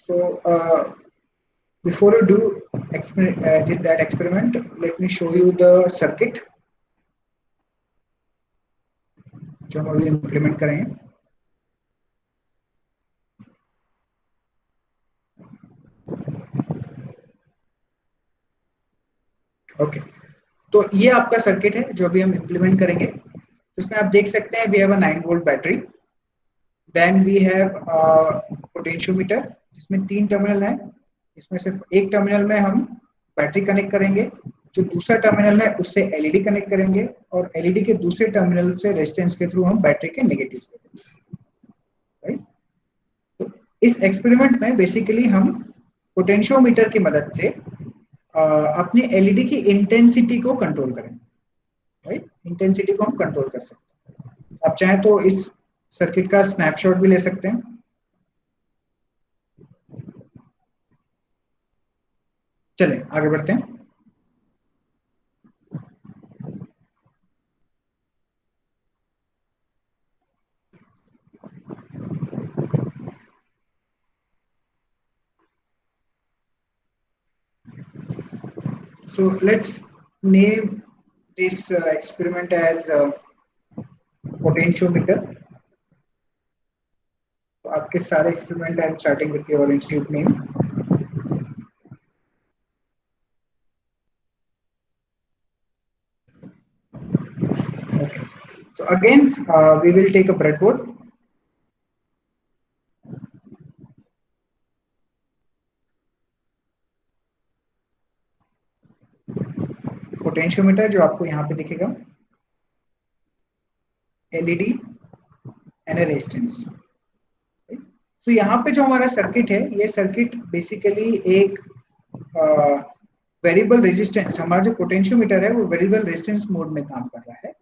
Speaker 2: So before you do that experiment, let me show you the circuit जो हम अभी इम्प्लीमेंट करेंगे। ओके, तो ये आपका सर्किट है जो अभी हम इम्प्लीमेंट करेंगे। तो इसमें आप देख सकते हैं we have a 9 volt battery, then we have potentiometer जिसमें 3 टर्मिनल हैं। इसमें सिर्फ एक टर्मिनल में हम बैटरी कनेक्ट करेंगे, जो दूसरा टर्मिनल है उससे एलईडी कनेक्ट करेंगे, और एलईडी के दूसरे टर्मिनल से रेजिस्टेंस के थ्रू हम बैटरी के नेगेटिव राइट। तो इस एक्सपेरिमेंट में बेसिकली हम पोटेंशियोमीटर की मदद से अपने एलईडी की इंटेंसिटी को कंट्रोल करेंगे, राइट। इंटेंसिटी को हम कंट्रोल कर सकते हैं। आप चाहें तो इस सर्किट का स्नैपशॉट भी ले सकते हैं। चलें आगे बढ़ते हैं। So let's name this experiment as potentiometer. तो आपके सारे experiment I am starting with your institute name. Okay. So again, we will take a breadboard. Potentiometer जो आपको यहाँ पे दिखेगा, एलईडी एंड रेजिस्टेंस. तो यहाँ पे जो हमारा सर्किट है, ये सर्किट बेसिकली एक वेरिएबल रेजिस्टेंस, हमारा जो पोटेंशियोमीटर है वो वेरिएबल रेजिस्टेंस मोड में काम कर रहा है.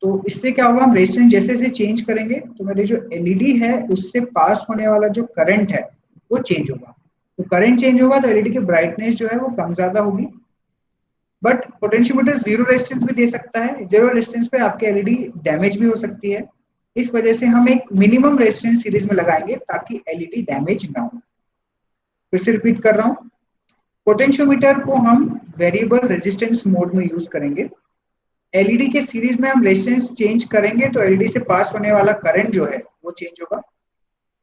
Speaker 2: तो इससे क्या होगा, हम रेजिस्टेंस जैसे जैसे चेंज करेंगे तो मेरे जो एलईडी है उससे पास होने वाला जो करंट है वो चेंज होगा. तो करंट चेंज होगा तो एलईडी की ब्राइटनेस जो है वो कम ज्यादा होगी. बट पोटेंशियोमीटर जीरो रेजिस्टेंस भी दे सकता है. जीरो रेजिस्टेंस पे आपकी एलईडी डैमेज भी हो सकती है. इस वजह से हम एक मिनिमम रेजिस्टेंस सीरीज में लगाएंगे ताकि एलईडी डैमेज ना हो. फिर से रिपीट कर रहा हूं, पोटेंशियोमीटर को हम वेरिएबल रेजिस्टेंस मोड में यूज करेंगे. एलईडी के सीरीज में हम रेजिस्टेंस चेंज करेंगे तो एलईडी से पास होने वाला करंट जो है वो चेंज होगा.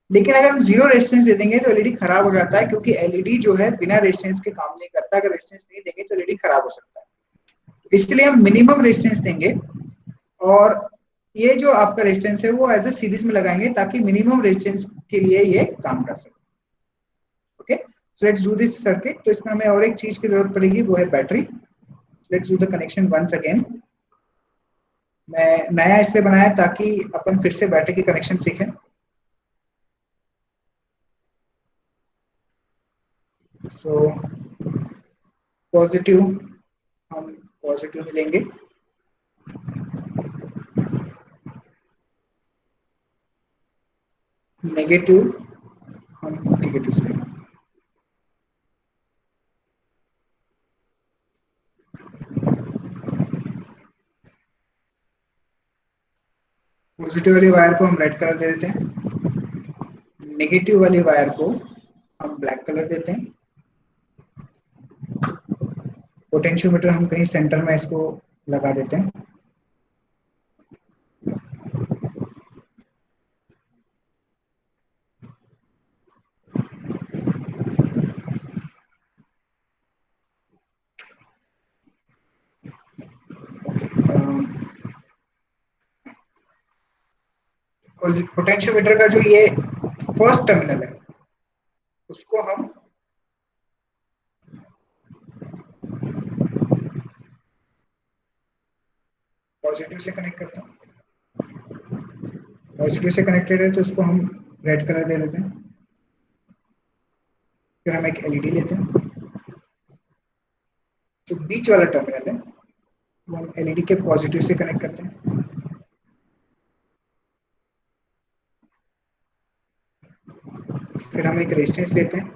Speaker 2: लेकिन अगर हम जीरो रेजिस्टेंस दे देंगे तो एलईडी खराब हो जाता है, क्योंकि एलईडी जो है बिना रेजिस्टेंस के काम नहीं करता. अगर रेजिस्टेंस नहीं देंगे तो एलईडी खराब हो सकता है. इसलिए हम मिनिमम रेजिस्टेंस देंगे और ये जो आपका रेजिस्टेंस है वो एज ए सीरीज में लगाएंगे ताकि मिनिमम रेजिस्टेंस के लिए ये काम कर सके. Okay, so let's do this circuit. तो इसमें हमें और एक चीज की जरूरत पड़ेगी, वो है battery. Let's do the connection once again. मैं नया इसलिए बनाया ताकि अपन फिर से बैटरी की कनेक्शन सीखें. सो पॉजिटिव हम पॉजिटिव में लेंगे, नेगेटिव हम नेगेटिव से लेंगे. पॉजिटिव वाली वायर को हम रेड कलर दे देते हैं, नेगेटिव वाली वायर को हम ब्लैक कलर देते हैं. पोटेंशियोमीटर हम कहीं सेंटर में इसको लगा देते हैं. और पोटेंशियोमीटर का जो ये फर्स्ट टर्मिनल है उसको हम पॉजिटिव से कनेक्ट करते हैं. पॉजिटिव से कनेक्टेड है तो इसको हम रेड कलर दे देते हैं. फिर हम एक एलईडी लेते हैं. जो बीच वाला टर्मिनल है वो हम एलईडी के पॉजिटिव से कनेक्ट करते हैं. फिर हम एक रेजिस्टेंस लेते हैं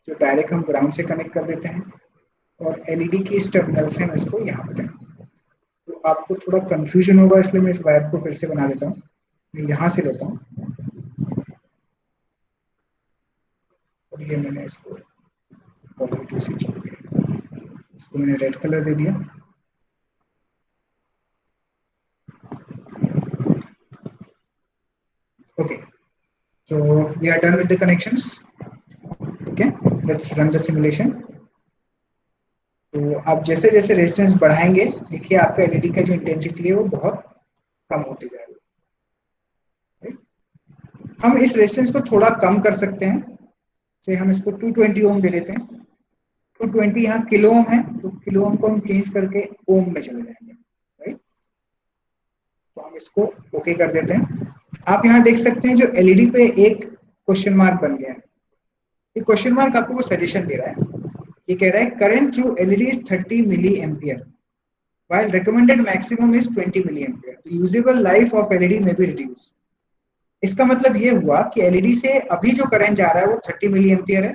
Speaker 2: जो डायरेक्ट हम ग्राउंड से कनेक्ट कर देते हैं और एलईडी की इस टर्मिनल से हम इसको यहाँ पे. तो आपको थोड़ा कंफ्यूजन होगा इसलिए मैं इस वायर को फिर से बना देता हूँ. मैं यहाँ से लेता हूँ और ये मैंने इसको पॉजिटिव से छोड़ दिया. इसको मैंने रेड कलर दे दिया. Okay, so we are done with the connections. Okay, let's run the simulation. तो आप जैसे जैसे रेजिस्टेंस बढ़ाएंगे देखिए आपका एलईडी का जो इंटेंसिटी है वो बहुत कम होती जाएगी. हम इस रेजिस्टेंस को थोड़ा कम कर सकते हैं. से हम इसको 220 ओम दे देते हैं. 220 यहाँ किलो ओम है तो किलो ओम को हम चेंज करके ओम में चले जाएंगे. राइट, तो हम इसको ओके कर देते हैं. आप यहाँ देख सकते हैं जो एलईडी पे एक क्वेश्चन मार्क बन गया है. ये क्वेश्चन मार्क आपको वो सजेशन दे रहा है. ये कह रहा है current through LED is 30 milli ampere while recommended maximum is 20 milli ampere. The usable life of LED may be reduced. इसका मतलब ये हुआ कि एलईडी से अभी जो करंट जा रहा है वो 30 मिली एम्पियर है,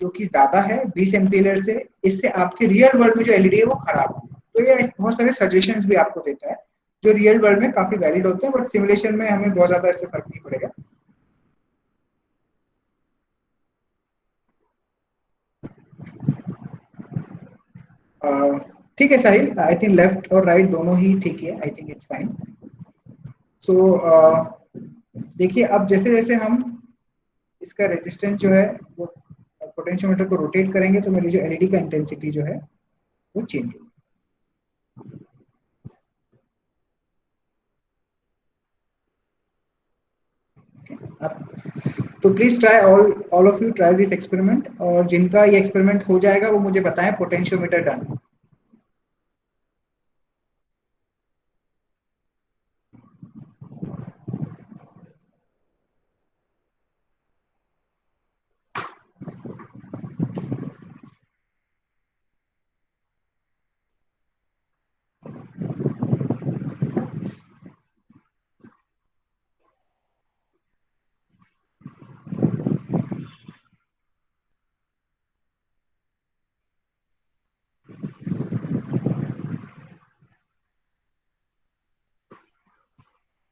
Speaker 2: जो कि ज्यादा है 20 एम्पियर से. इससे आपके रियल वर्ल्ड में जो एलईडी है वो खराब हो. तो ये बहुत सारे सजेशंस भी आपको देता है जो रियल वर्ल्ड में काफी वैलिड होते हैं, बट सिमुलेशन में हमें बहुत ज्यादा इससे फर्क नहीं पड़ेगा. ठीक है साहिल, आई थिंक लेफ्ट और राइट दोनों ही ठीक है, आई थिंक इट्स फाइन। सो देखिए अब जैसे जैसे हम इसका रेजिस्टेंस जो है वो पोटेंशियोमीटर को रोटेट करेंगे तो मेरी जो एलईडी का इंटेंसिटी जो है वो चेंज होगी। अब तो please try, all of you try this experiment, और जिनका ये एक्सपेरिमेंट हो जाएगा वो मुझे बताएं पोटेंशियोमीटर डन।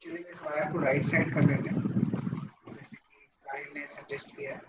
Speaker 2: चलिए इस वायर को राइट साइड कर लेते हैं जैसे कि साहिल ने सजेस्ट किया है।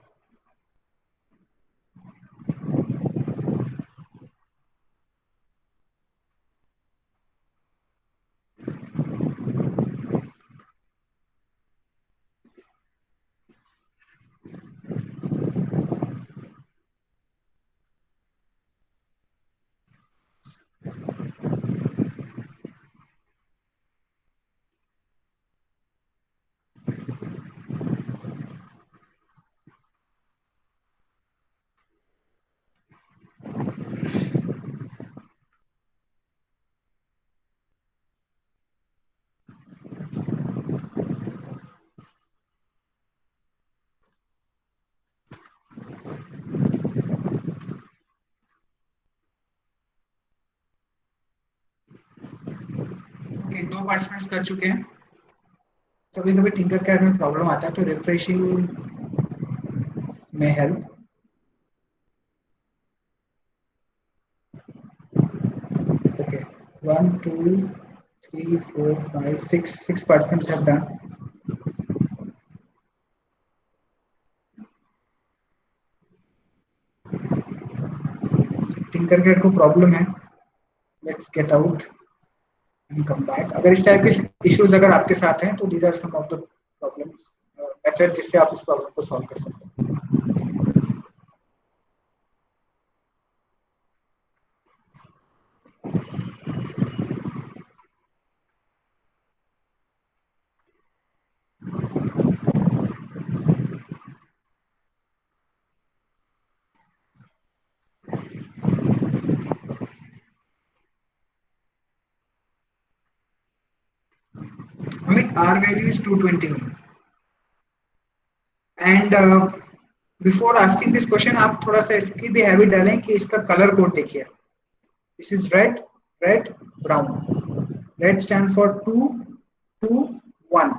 Speaker 2: ओके, दो पार्टिसिपेंट्स कर चुके हैं। कभी कभी टिंकरकैड में प्रॉब्लम आता है तो रिफ्रेशिंग में help. Okay, 1 2 3 4 5 6 participants have done। टिंकरकैड को प्रॉब्लम है, let's get out and come back. अगर इस टाइप के इश्यूज अगर आपके साथ हैं तो these are some of the problems method जिससे आप इस प्रॉब्लम को सॉल्व कर सकते हैं। Amit, R value is 221 and before asking this question आप थोड़ा सा इसकी भी हैबिट डालें कि इसका कलर कोड देखिए। This is red, red, brown. Red stand for 2 2 1,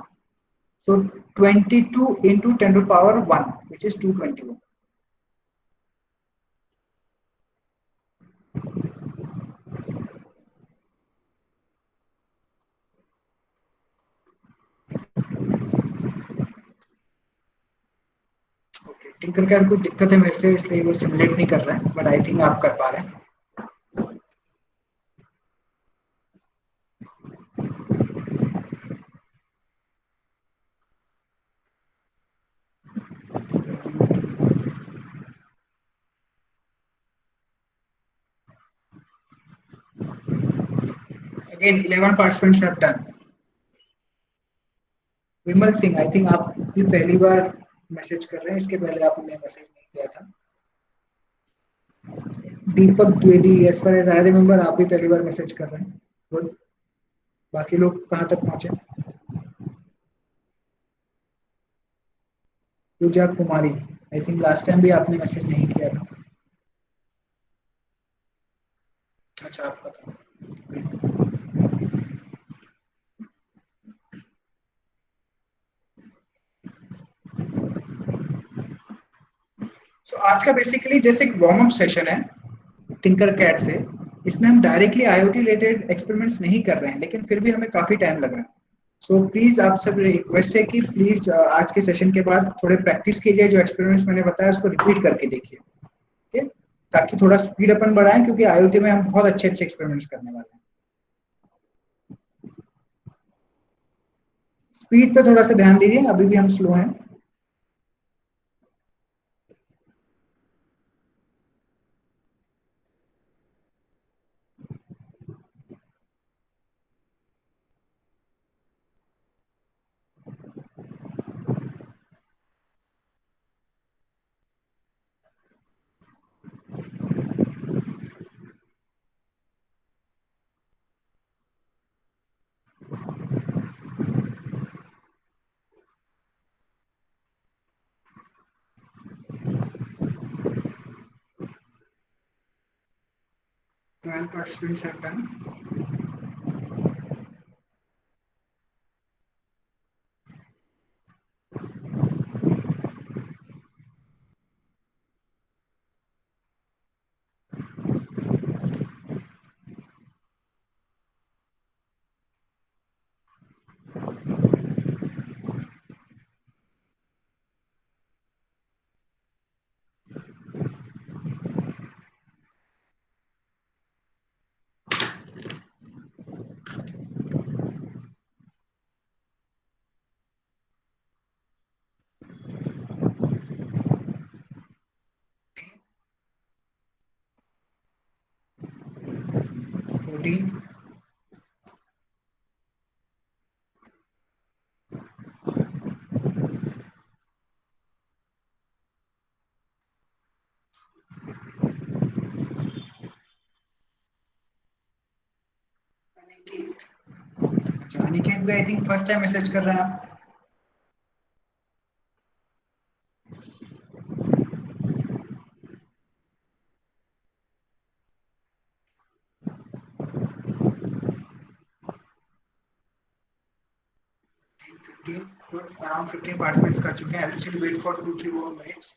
Speaker 2: so 22 into 10 to the power 1 which is 221। Okay, टिंकरकैड को दिक्कत है मेरे से इसलिए वो सिमुलेट नहीं कर रहा है, बट आई थिंक आप कर पा रहे हैं। Again 11 participants have done। Vimal Singh, I think आप भी पहली बार मैसेज कर रहे हैं, इसके पहले आपने मैसेज नहीं किया था। Deepak Dwivedi, as far as I remember आप भी पहली बार मैसेज कर रहे हैं। गुड। बाकी लोग कहाँ तक पहुंचे? पूजा कुमारी, आई थिंक लास्ट टाइम भी आपने मैसेज नहीं किया था। अच्छा, आपका था। आज का बेसिकली जैसे एक वार्म अप सेशन है टिंकरकैड से, इसमें हम डायरेक्टली आईओटी रिलेटेड एक्सपेरिमेंट्स नहीं कर रहे हैं, लेकिन फिर भी हमें काफी टाइम लग रहा है। सो प्लीज आप सब रिक्वेस्ट है कि प्लीज आज के सेशन के बाद थोड़े प्रैक्टिस कीजिए, जो एक्सपेरिमेंट्स मैंने बताया उसको रिपीट करके देखिए। ओके, ताकि थोड़ा स्पीड अपन बढ़ाएं, क्योंकि आईओटी में हम बहुत अच्छे अच्छे एक्सपेरिमेंट्स करने वाले हैं। स्पीड पे थोड़ा सा ध्यान दीजिए, अभी भी हम स्लो हैं। Twelve participants have done. Fourteen. Aniket भी I think first time message कर रहे हैं आप। 15, good. Around 15 participants कर चुके हैं। I'll still wait for 2-3 more minutes.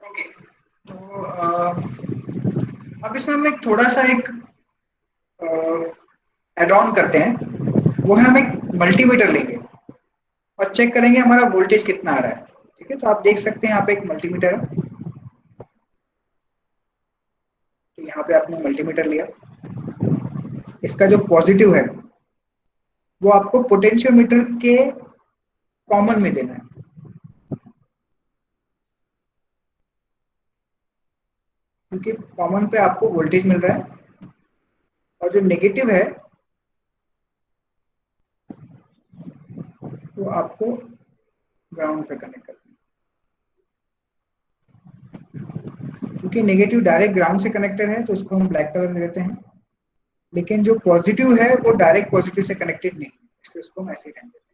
Speaker 2: Okay, तो अब इसमें हम एक थोड़ा सा एक एड ऑन करते हैं। वो है हम एक मल्टीमीटर लेंगे और चेक करेंगे हमारा वोल्टेज कितना आ रहा है। ठीक है, तो आप देख सकते हैं यहाँ पे एक मल्टीमीटर है। तो यहाँ पे आपने मल्टीमीटर लिया, इसका जो पॉजिटिव है वो आपको पोटेंशियोमीटर के कॉमन में देना है, क्योंकि कॉमन पे आपको वोल्टेज मिल रहा है। और जो नेगेटिव है वो आपको ग्राउंड पे कनेक्ट करना है। क्योंकि नेगेटिव डायरेक्ट ग्राउंड से कनेक्टेड है तो उसको हम ब्लैक कलर में देते हैं, लेकिन जो पॉजिटिव है वो डायरेक्ट पॉजिटिव से कनेक्टेड नहीं है, इसलिए उसको हम ऐसे ही रहने देते हैं।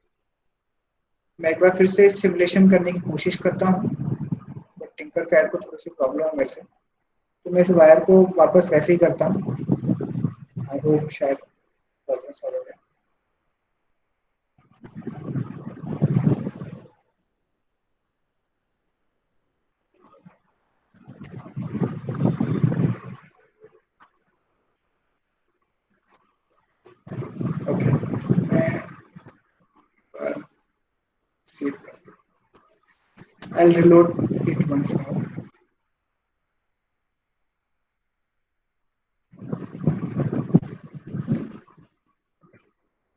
Speaker 2: मैं एक बार फिर से सिमुलेशन करने की कोशिश करता हूँ, बट टिंकर कैड को थोड़ी सी प्रॉब्लम है मेरे से, तो मैं इस वायर को वापस वैसे ही करता हूँ। आई होप शायद प्रॉब्लम सॉल्व हो जाए। ओके, मैं सेव करता हूँ। I'll reload it once more.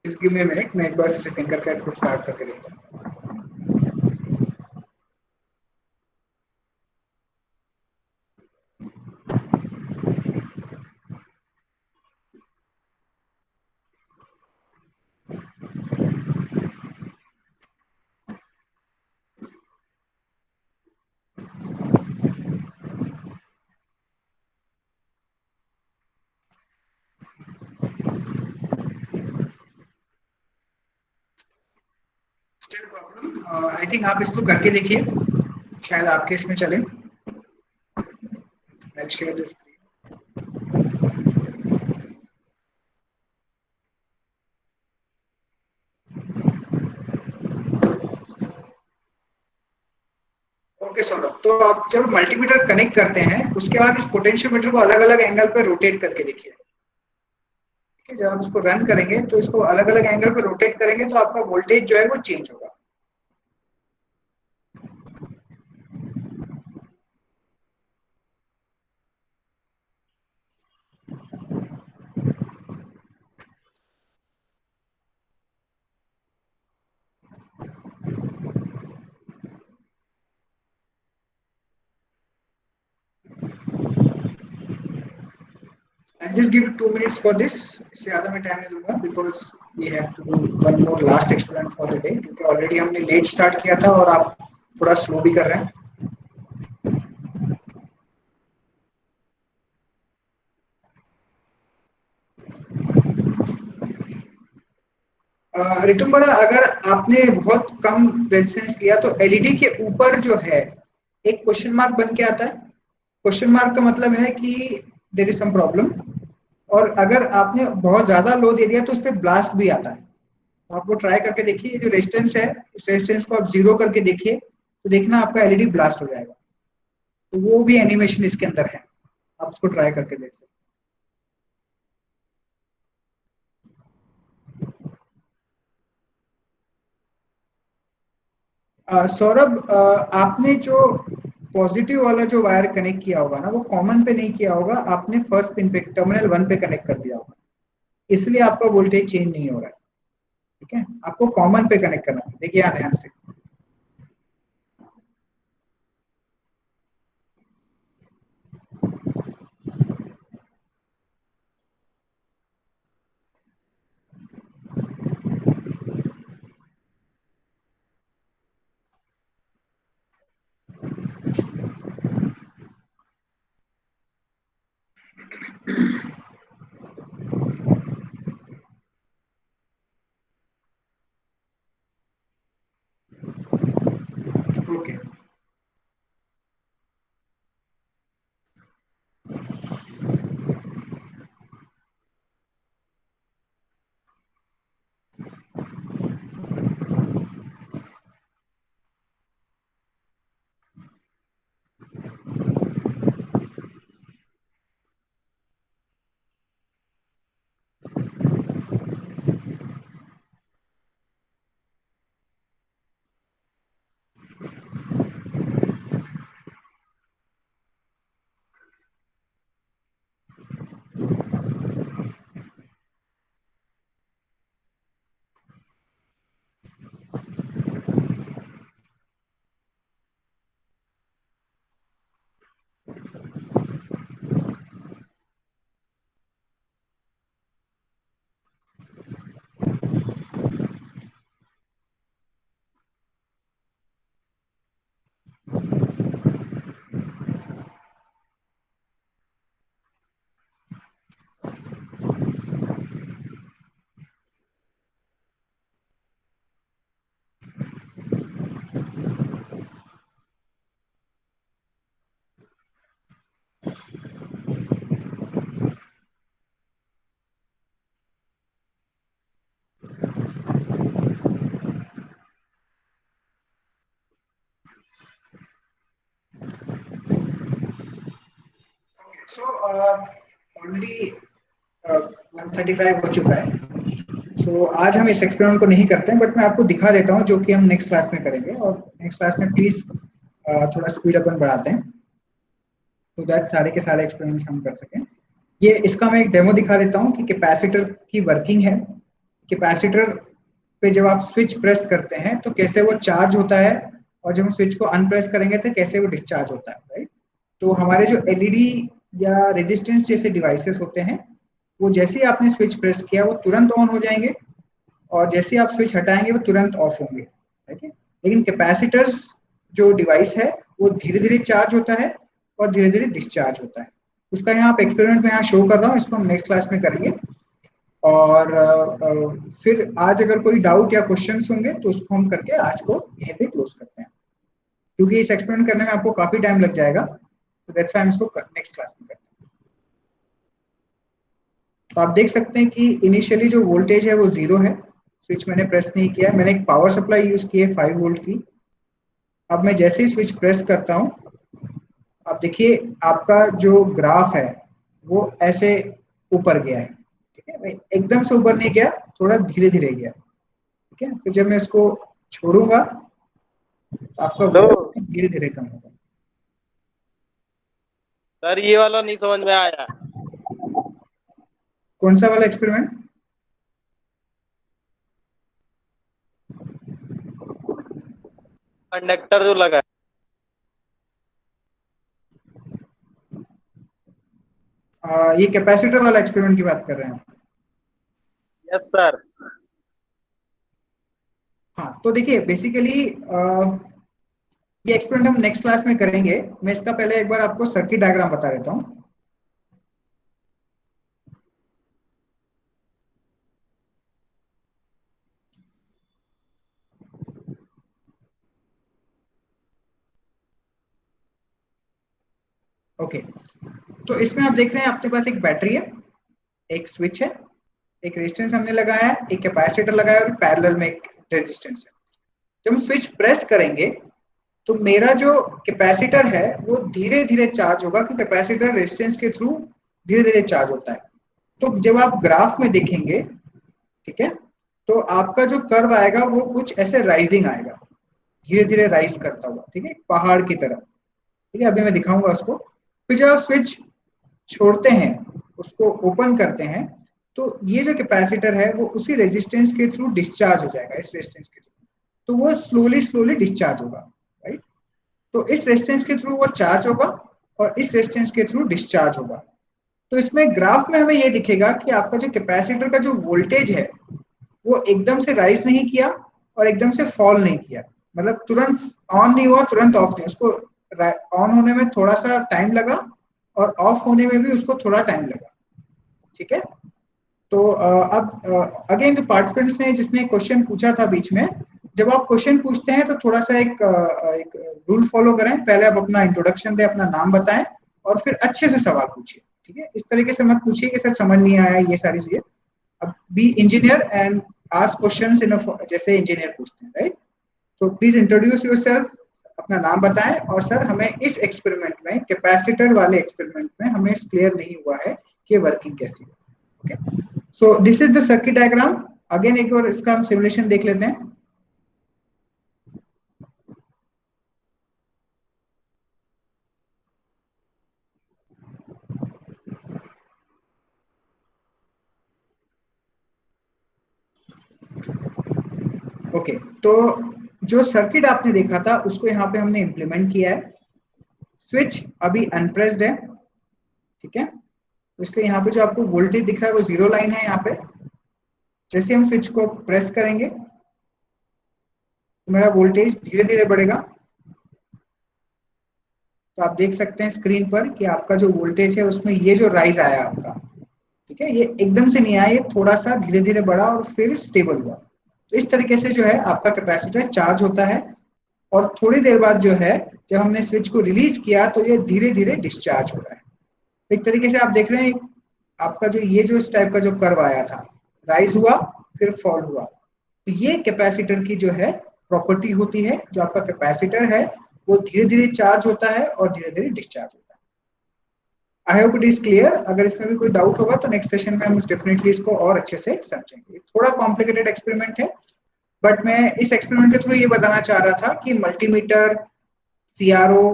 Speaker 2: Just give me a minute, मैं एक बार फिर से टिंकर कैड को स्टार्ट करके देखता हूँ। प्रॉब्लम, आई थिंक आप इसको करके देखिए, शायद आपके इसमें चले। I'll share this screen. Okay Saurabh, तो आप जब मल्टीमीटर कनेक्ट करते हैं उसके बाद इस पोटेंशियोमीटर को अलग अलग एंगल पर रोटेट करके देखिए। ठीक है, जब आप इसको रन करेंगे तो इसको अलग अलग एंगल पर रोटेट करेंगे तो आपका वोल्टेज जो है वो चेंज होगा। I'll just give 2 minutes for this. इससे ज़्यादा मैं टाइम नहीं दूंगा because we have to do one more last experiment for the day, क्योंकि ऑलरेडी हमने लेट स्टार्ट किया था और आप थोड़ा स्लो भी कर रहे हैं। ऋतुम्बरा, अगर आपने बहुत कम रेजिस्टेंस लिया तो एलईडी के ऊपर जो है एक क्वेश्चन मार्क बन के आता है। क्वेश्चन मार्क का मतलब है कि देयर इज सम प्रॉब्लम, और अगर आपने बहुत ज्यादा लो दे दिया तो उस पर ब्लास्ट भी आता है। तो आप वो ट्राई करके देखिए, जो रेजिस्टेंस है उस रेजिस्टेंस को आप जीरो करके देखिए तो देखना आपका एलईडी ब्लास्ट हो जाएगा। तो वो भी एनिमेशन इसके अंदर है, आप उसको ट्राई करके देख सकते हैं। सौरभ, आपने जो पॉजिटिव वाला जो वायर कनेक्ट किया होगा ना, वो कॉमन पे नहीं किया होगा, आपने फर्स्ट पिन पे टर्मिनल 1 पे कनेक्ट कर दिया होगा, इसलिए आपका वोल्टेज चेंज नहीं हो रहा है। ठीक है, आपको कॉमन पे कनेक्ट करना है। देखिए यहाँ ध्यान से, ओके। सो ऑलरेडी 1:35 हो चुका है। सो आज हम इस एक्सपेरिमेंट को नहीं करते हैं, बट मैं आपको दिखा देता हूँ जो कि हम नेक्स्ट क्लास में करेंगे। और नेक्स्ट क्लास में प्लीज थोड़ा स्पीड अपन बढ़ाते हैं तो दैट सारे के सारे एक्सपेरिमेंट्स हम कर सकें। ये इसका मैं एक डेमो दिखा देता हूँ कि कैपेसिटर की वर्किंग है। कैपेसिटर पे जब आप स्विच प्रेस करते हैं तो कैसे वो चार्ज होता है, और जब हम स्विच को अनप्रेस करेंगे तो कैसे वो डिस्चार्ज होता है, राइट। तो हमारे जो एलईडी या रेजिस्टेंस जैसे डिवाइसेस होते हैं, वो जैसे ही आपने स्विच प्रेस किया वो तुरंत ऑन हो जाएंगे, और जैसे ही आप स्विच हटाएंगे वो तुरंत ऑफ होंगे। ठीक है, लेकिन कैपेसिटर्स जो डिवाइस है वो धीरे धीरे चार्ज होता है और धीरे धीरे डिस्चार्ज होता है। उसका यहाँ आप एक्सपेरिमेंट में यहाँ शो कर रहा हूँ, इसको हम नेक्स्ट क्लास में करेंगे। और फिर आज अगर कोई डाउट या क्वेश्चंस होंगे तो उसको हम करके आज को यहीं पे क्लोज करते हैं, क्योंकि इस एक्सपेरिमेंट करने में आपको काफी टाइम लग जाएगा, तो दैट्स व्हाई हम इसको नेक्स्ट क्लास में करते हैं। तो आप देख सकते हैं कि इनिशियली जो वोल्टेज है वो 0 है, स्विच मैंने प्रेस नहीं किया, मैंने एक पावर सप्लाई यूज की है 5 वोल्ट की। अब मैं जैसे ही स्विच प्रेस करता हूँ, आप देखिए आपका जो ग्राफ है वो ऐसे ऊपर गया है, ठीक है भाई, एकदम से ऊपर नहीं गया, थोड़ा धीरे धीरे गया, ठीक है। तो जब मैं इसको छोड़ूंगा तो आपका
Speaker 3: हेलो
Speaker 2: वोल्टेज धीरे धीरे कम होगा।
Speaker 3: सर, ये वाला नहीं समझ में आया।
Speaker 2: कौन सा वाला एक्सपेरिमेंट?
Speaker 3: कंडक्टर जो लगा है।
Speaker 2: ये कैपेसिटर वाला एक्सपेरिमेंट की बात कर रहे हैं?
Speaker 3: Yes sir.
Speaker 2: हाँ, तो देखिए बेसिकली ये एक्सपेरिमेंट हम नेक्स्ट क्लास में करेंगे। मैं इसका पहले एक बार आपको सर्किट डायग्राम बता देता हूँ। ओके, तो इसमें आप देख रहे हैं आपके पास एक बैटरी है, एक स्विच है, एक रेजिस्टेंस हमने लगाया है, एक कैपेसिटर लगाया है और पैरेलल में एक रेजिस्टेंस है। जब हम स्विच प्रेस करेंगे तो मेरा जो कैपेसिटर है वो धीरे धीरे चार्ज होगा, क्योंकि कैपेसिटर रेजिस्टेंस के थ्रू धीरे धीरे चार्ज होता है। तो जब आप ग्राफ में देखेंगे, ठीक है, तो आपका जो कर्व आएगा वो कुछ ऐसे राइजिंग आएगा, धीरे धीरे राइज करता हुआ, ठीक है, पहाड़ की तरह। ठीक है, अभी मैं दिखाऊंगा उसको। फिर जब आप स्विच छोड़ते हैं, उसको ओपन करते हैं, तो ये जो कैपेसिटर है वो उसी रेजिस्टेंस के थ्रू डिस्चार्ज हो जाएगा, इस रेजिस्टेंस के थ्रू। तो वो स्लोली स्लोली डिस्चार्ज होगा, राइट। तो इस रेजिस्टेंस के थ्रू वो चार्ज होगा और इस रेजिस्टेंस के थ्रू डिस्चार्ज होगा। तो इसमें ग्राफ में हमें ये दिखेगा कि आपका जो कैपेसिटर का जो वोल्टेज है वो एकदम से राइज नहीं किया और एकदम से फॉल नहीं किया, मतलब तुरंत ऑन नहीं हुआ तुरंत ऑफ नहीं, उसको ऑन होने में थोड़ा सा टाइम लगा और ऑफ होने में भी उसको थोड़ा टाइम लगा, ठीक है। तो अब अगेन जो पार्टिसिपेंट्स ने जिसने क्वेश्चन पूछा था बीच में, जब आप क्वेश्चन पूछते हैं तो थोड़ा सा एक रूल फॉलो करें, पहले आप अपना इंट्रोडक्शन दें, अपना नाम बताएं और फिर अच्छे से सवाल पूछिए, ठीक है। इस तरीके से मत पूछिए कि सर समझ नहीं आया, ये सारी चीजें। अब be engineer and ask questions in जैसे इंजीनियर पूछते हैं, राइट। तो प्लीज इंट्रोड्यूस योरसेल्फ, अपना नाम बताएं, और सर हमें इस एक्सपेरिमेंट में, कैपेसिटर वाले एक्सपेरिमेंट में हमें क्लियर नहीं हुआ है कि वर्किंग कैसी है। Okay, so this is the circuit diagram. Again एक बार इसका हम सिमुलेशन देख लेते हैं। ओके, तो जो सर्किट आपने देखा था उसको यहाँ पे हमने इंप्लीमेंट किया है। स्विच अभी अनप्रेस्ड है, ठीक है, तो इसलिए यहाँ पे जो आपको वोल्टेज दिख रहा है वो 0 लाइन है यहाँ पे। जैसे हम स्विच को प्रेस करेंगे तो मेरा वोल्टेज धीरे धीरे बढ़ेगा। तो आप देख सकते हैं स्क्रीन पर कि आपका जो वोल्टेज है उसमें ये जो राइज आया आपका, ठीक है, ये एकदम से नहीं आया, ये थोड़ा सा धीरे धीरे बढ़ा और फिर स्टेबल हुआ। तो इस तरीके से जो है आपका कैपेसिटर चार्ज होता है और थोड़ी देर बाद जो है, जब हमने स्विच को रिलीज किया तो ये धीरे धीरे डिस्चार्ज हो रहा है। तो एक तरीके से आप देख रहे हैं आपका जो ये जो इस टाइप का जो कर्व आया था, राइज हुआ फिर फॉल हुआ, तो ये कैपेसिटर की जो है प्रॉपर्टी होती है। जो आपका कैपेसिटर है वो धीरे धीरे चार्ज होता है और धीरे धीरे डिस्चार्ज होता है। I hope it is clear. अगर इसमें भी कोई डाउट होगा तो नेक्स्ट सेशन में हम डेफिनेटली इसको और अच्छे से समझेंगे। थोड़ा कॉम्प्लिकेटेड एक्सपेरिमेंट है, बट मैं इस एक्सपेरिमेंट के थ्रू ये बताना चाह रहा था कि मल्टीमीटर, सीआरओ,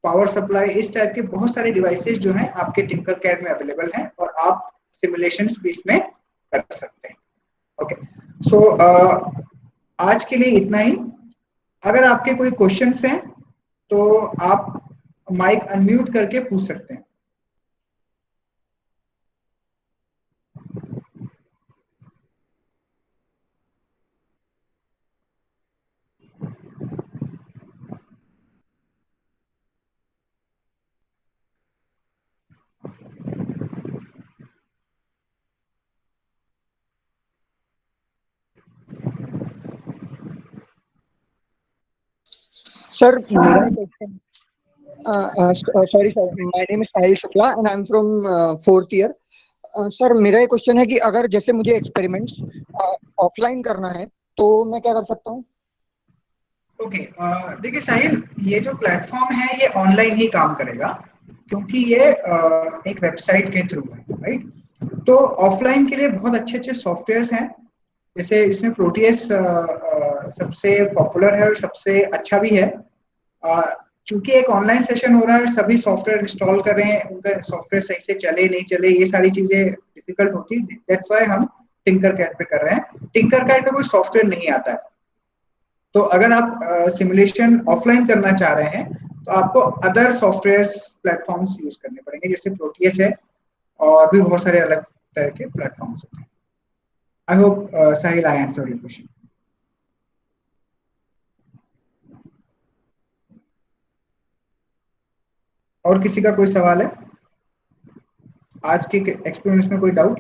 Speaker 2: पावर सप्लाई, इस टाइप के बहुत सारे डिवाइसेस जो हैं आपके टिंकरकैड में अवेलेबल हैं और आप सिमुलेशंस भी इसमें कर सकते हैं। ओके, सो आज के लिए इतना ही। अगर आपके कोई क्वेश्चंस हैं तो आप माइक अनम्यूट करके पूछ सकते हैं।
Speaker 4: Sir, मेरा question, sorry sir, my name is Sahil Shukla and I'm from 4th year. Sir मेरा ये क्वेश्चन है कि अगर जैसे मुझे एक्सपेरिमेंट्स ऑफलाइन करना है तो मैं क्या कर सकता हूँ?
Speaker 2: ओके, देखिए साहिल, ये जो प्लेटफॉर्म है ये ऑनलाइन ही काम करेगा क्योंकि ये एक वेबसाइट के थ्रू है, राइट? तो ऑफलाइन के लिए बहुत अच्छे अच्छे सॉफ्टवेयर्स हैं, जैसे इसमें प्रोटियस सबसे पॉपुलर है और सबसे अच्छा भी है। क्योंकि एक ऑनलाइन सेशन हो रहा है, सभी सॉफ्टवेयर इंस्टॉल कर रहे हैं, उनका सॉफ्टवेयर सही से चले नहीं चले ये सारी चीजें डिफिकल्ट होती है। दैट्स व्हाई हम टिंकरकैड पे कर रहे हैं। टिंकरकैड पे कोई सॉफ्टवेयर नहीं आता है, तो अगर आप सिमुलेशन ऑफलाइन करना चाह रहे हैं तो आपको अदर सॉफ्टवेयर प्लेटफॉर्म्स यूज करने पड़ेंगे, जैसे प्रोटियस है और भी बहुत सारे अलग तरह के प्लेटफॉर्म्स होते हैं। I hope Sahil I answer your question. और किसी का कोई सवाल है आज के एक्सपीरियंस में, कोई डाउट?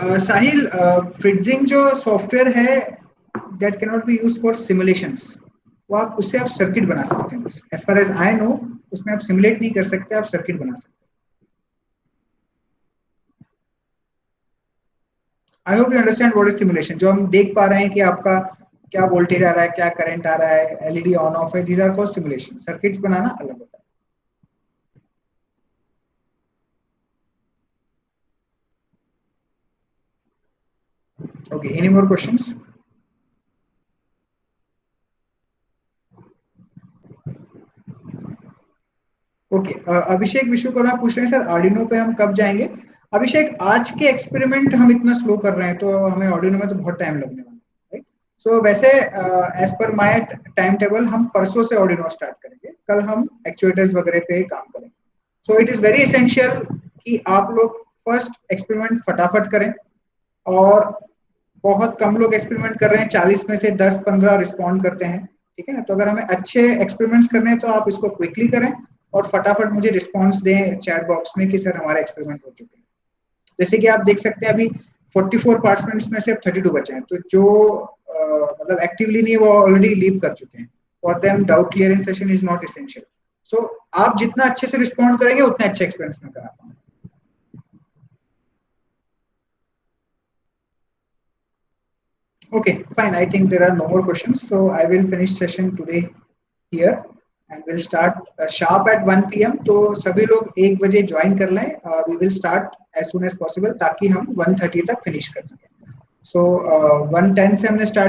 Speaker 2: साहिल, फ्रिट्जिंग जो सॉफ्टवेयर है that can not be use for simulations, वो आप उससे आप सर्किट बना सकते हैं बस। As far as I know उसमें आप सिमुलेट नहीं कर सकते, आप सर्किट बना सकते हैं। I hope you understand what is simulation. जो हम देख पा रहे हैं कि आपका क्या वोल्टेज आ रहा है, क्या करंट आ रहा है, एलईडी ऑन ऑफ है, these are called simulation. Circuits बनाना अलग होता है। Okay, any more questions? Okay, Abhishek Vishwakarma पूछ रहे हैं सर आर्डिनो पे हम कब जाएंगे? अभिषेक, आज के एक्सपेरिमेंट हम इतना स्लो कर रहे हैं तो हमें आर्डिनो में तो बहुत टाइम लगने वाला है, राइट? सो वैसे as per my time table हम परसों से आर्डिनो स्टार्ट करेंगे, कल हम एक्चुएटर्स वगैरह पे काम करेंगे। So it is very essential कि आप लोग फर्स्ट एक्सपेरिमेंट फटाफट करें, और बहुत कम लोग एक्सपेरिमेंट कर रहे हैं, 40 में से 10-15 रिस्पॉन्ड करते हैं, ठीक है ना? तो अगर हमें अच्छे एक्सपेरिमेंट्स करने हैं तो आप इसको क्विकली करें और फटाफट मुझे रिस्पॉन्स दें चैट बॉक्स में कि सर हमारे एक्सपेरिमेंट हो चुके हैं। जैसे कि आप देख सकते हैं अभी 44 पार्टिसिपेंट्स में से 32 बचे हैं, तो जो मतलब एक्टिवली नहीं है वो ऑलरेडी लीव कर चुके हैं। For them doubt clearing session is not essential. So आप जितना अच्छे से रिस्पॉन्ड करेंगे उतने अच्छे एक्सपेरिमेंट्स में करा पाएंगे। Okay, fine. I think there are no more questions. So I will finish session today here and we'll start sharp at 1 p.m. तो सभी लोग 1 बजे ज्वाइन कर लें। We will start as soon as possible ताकि हम 1:30 तक फिनिश कर सकें। So 1:10 से हमने स्टार्ट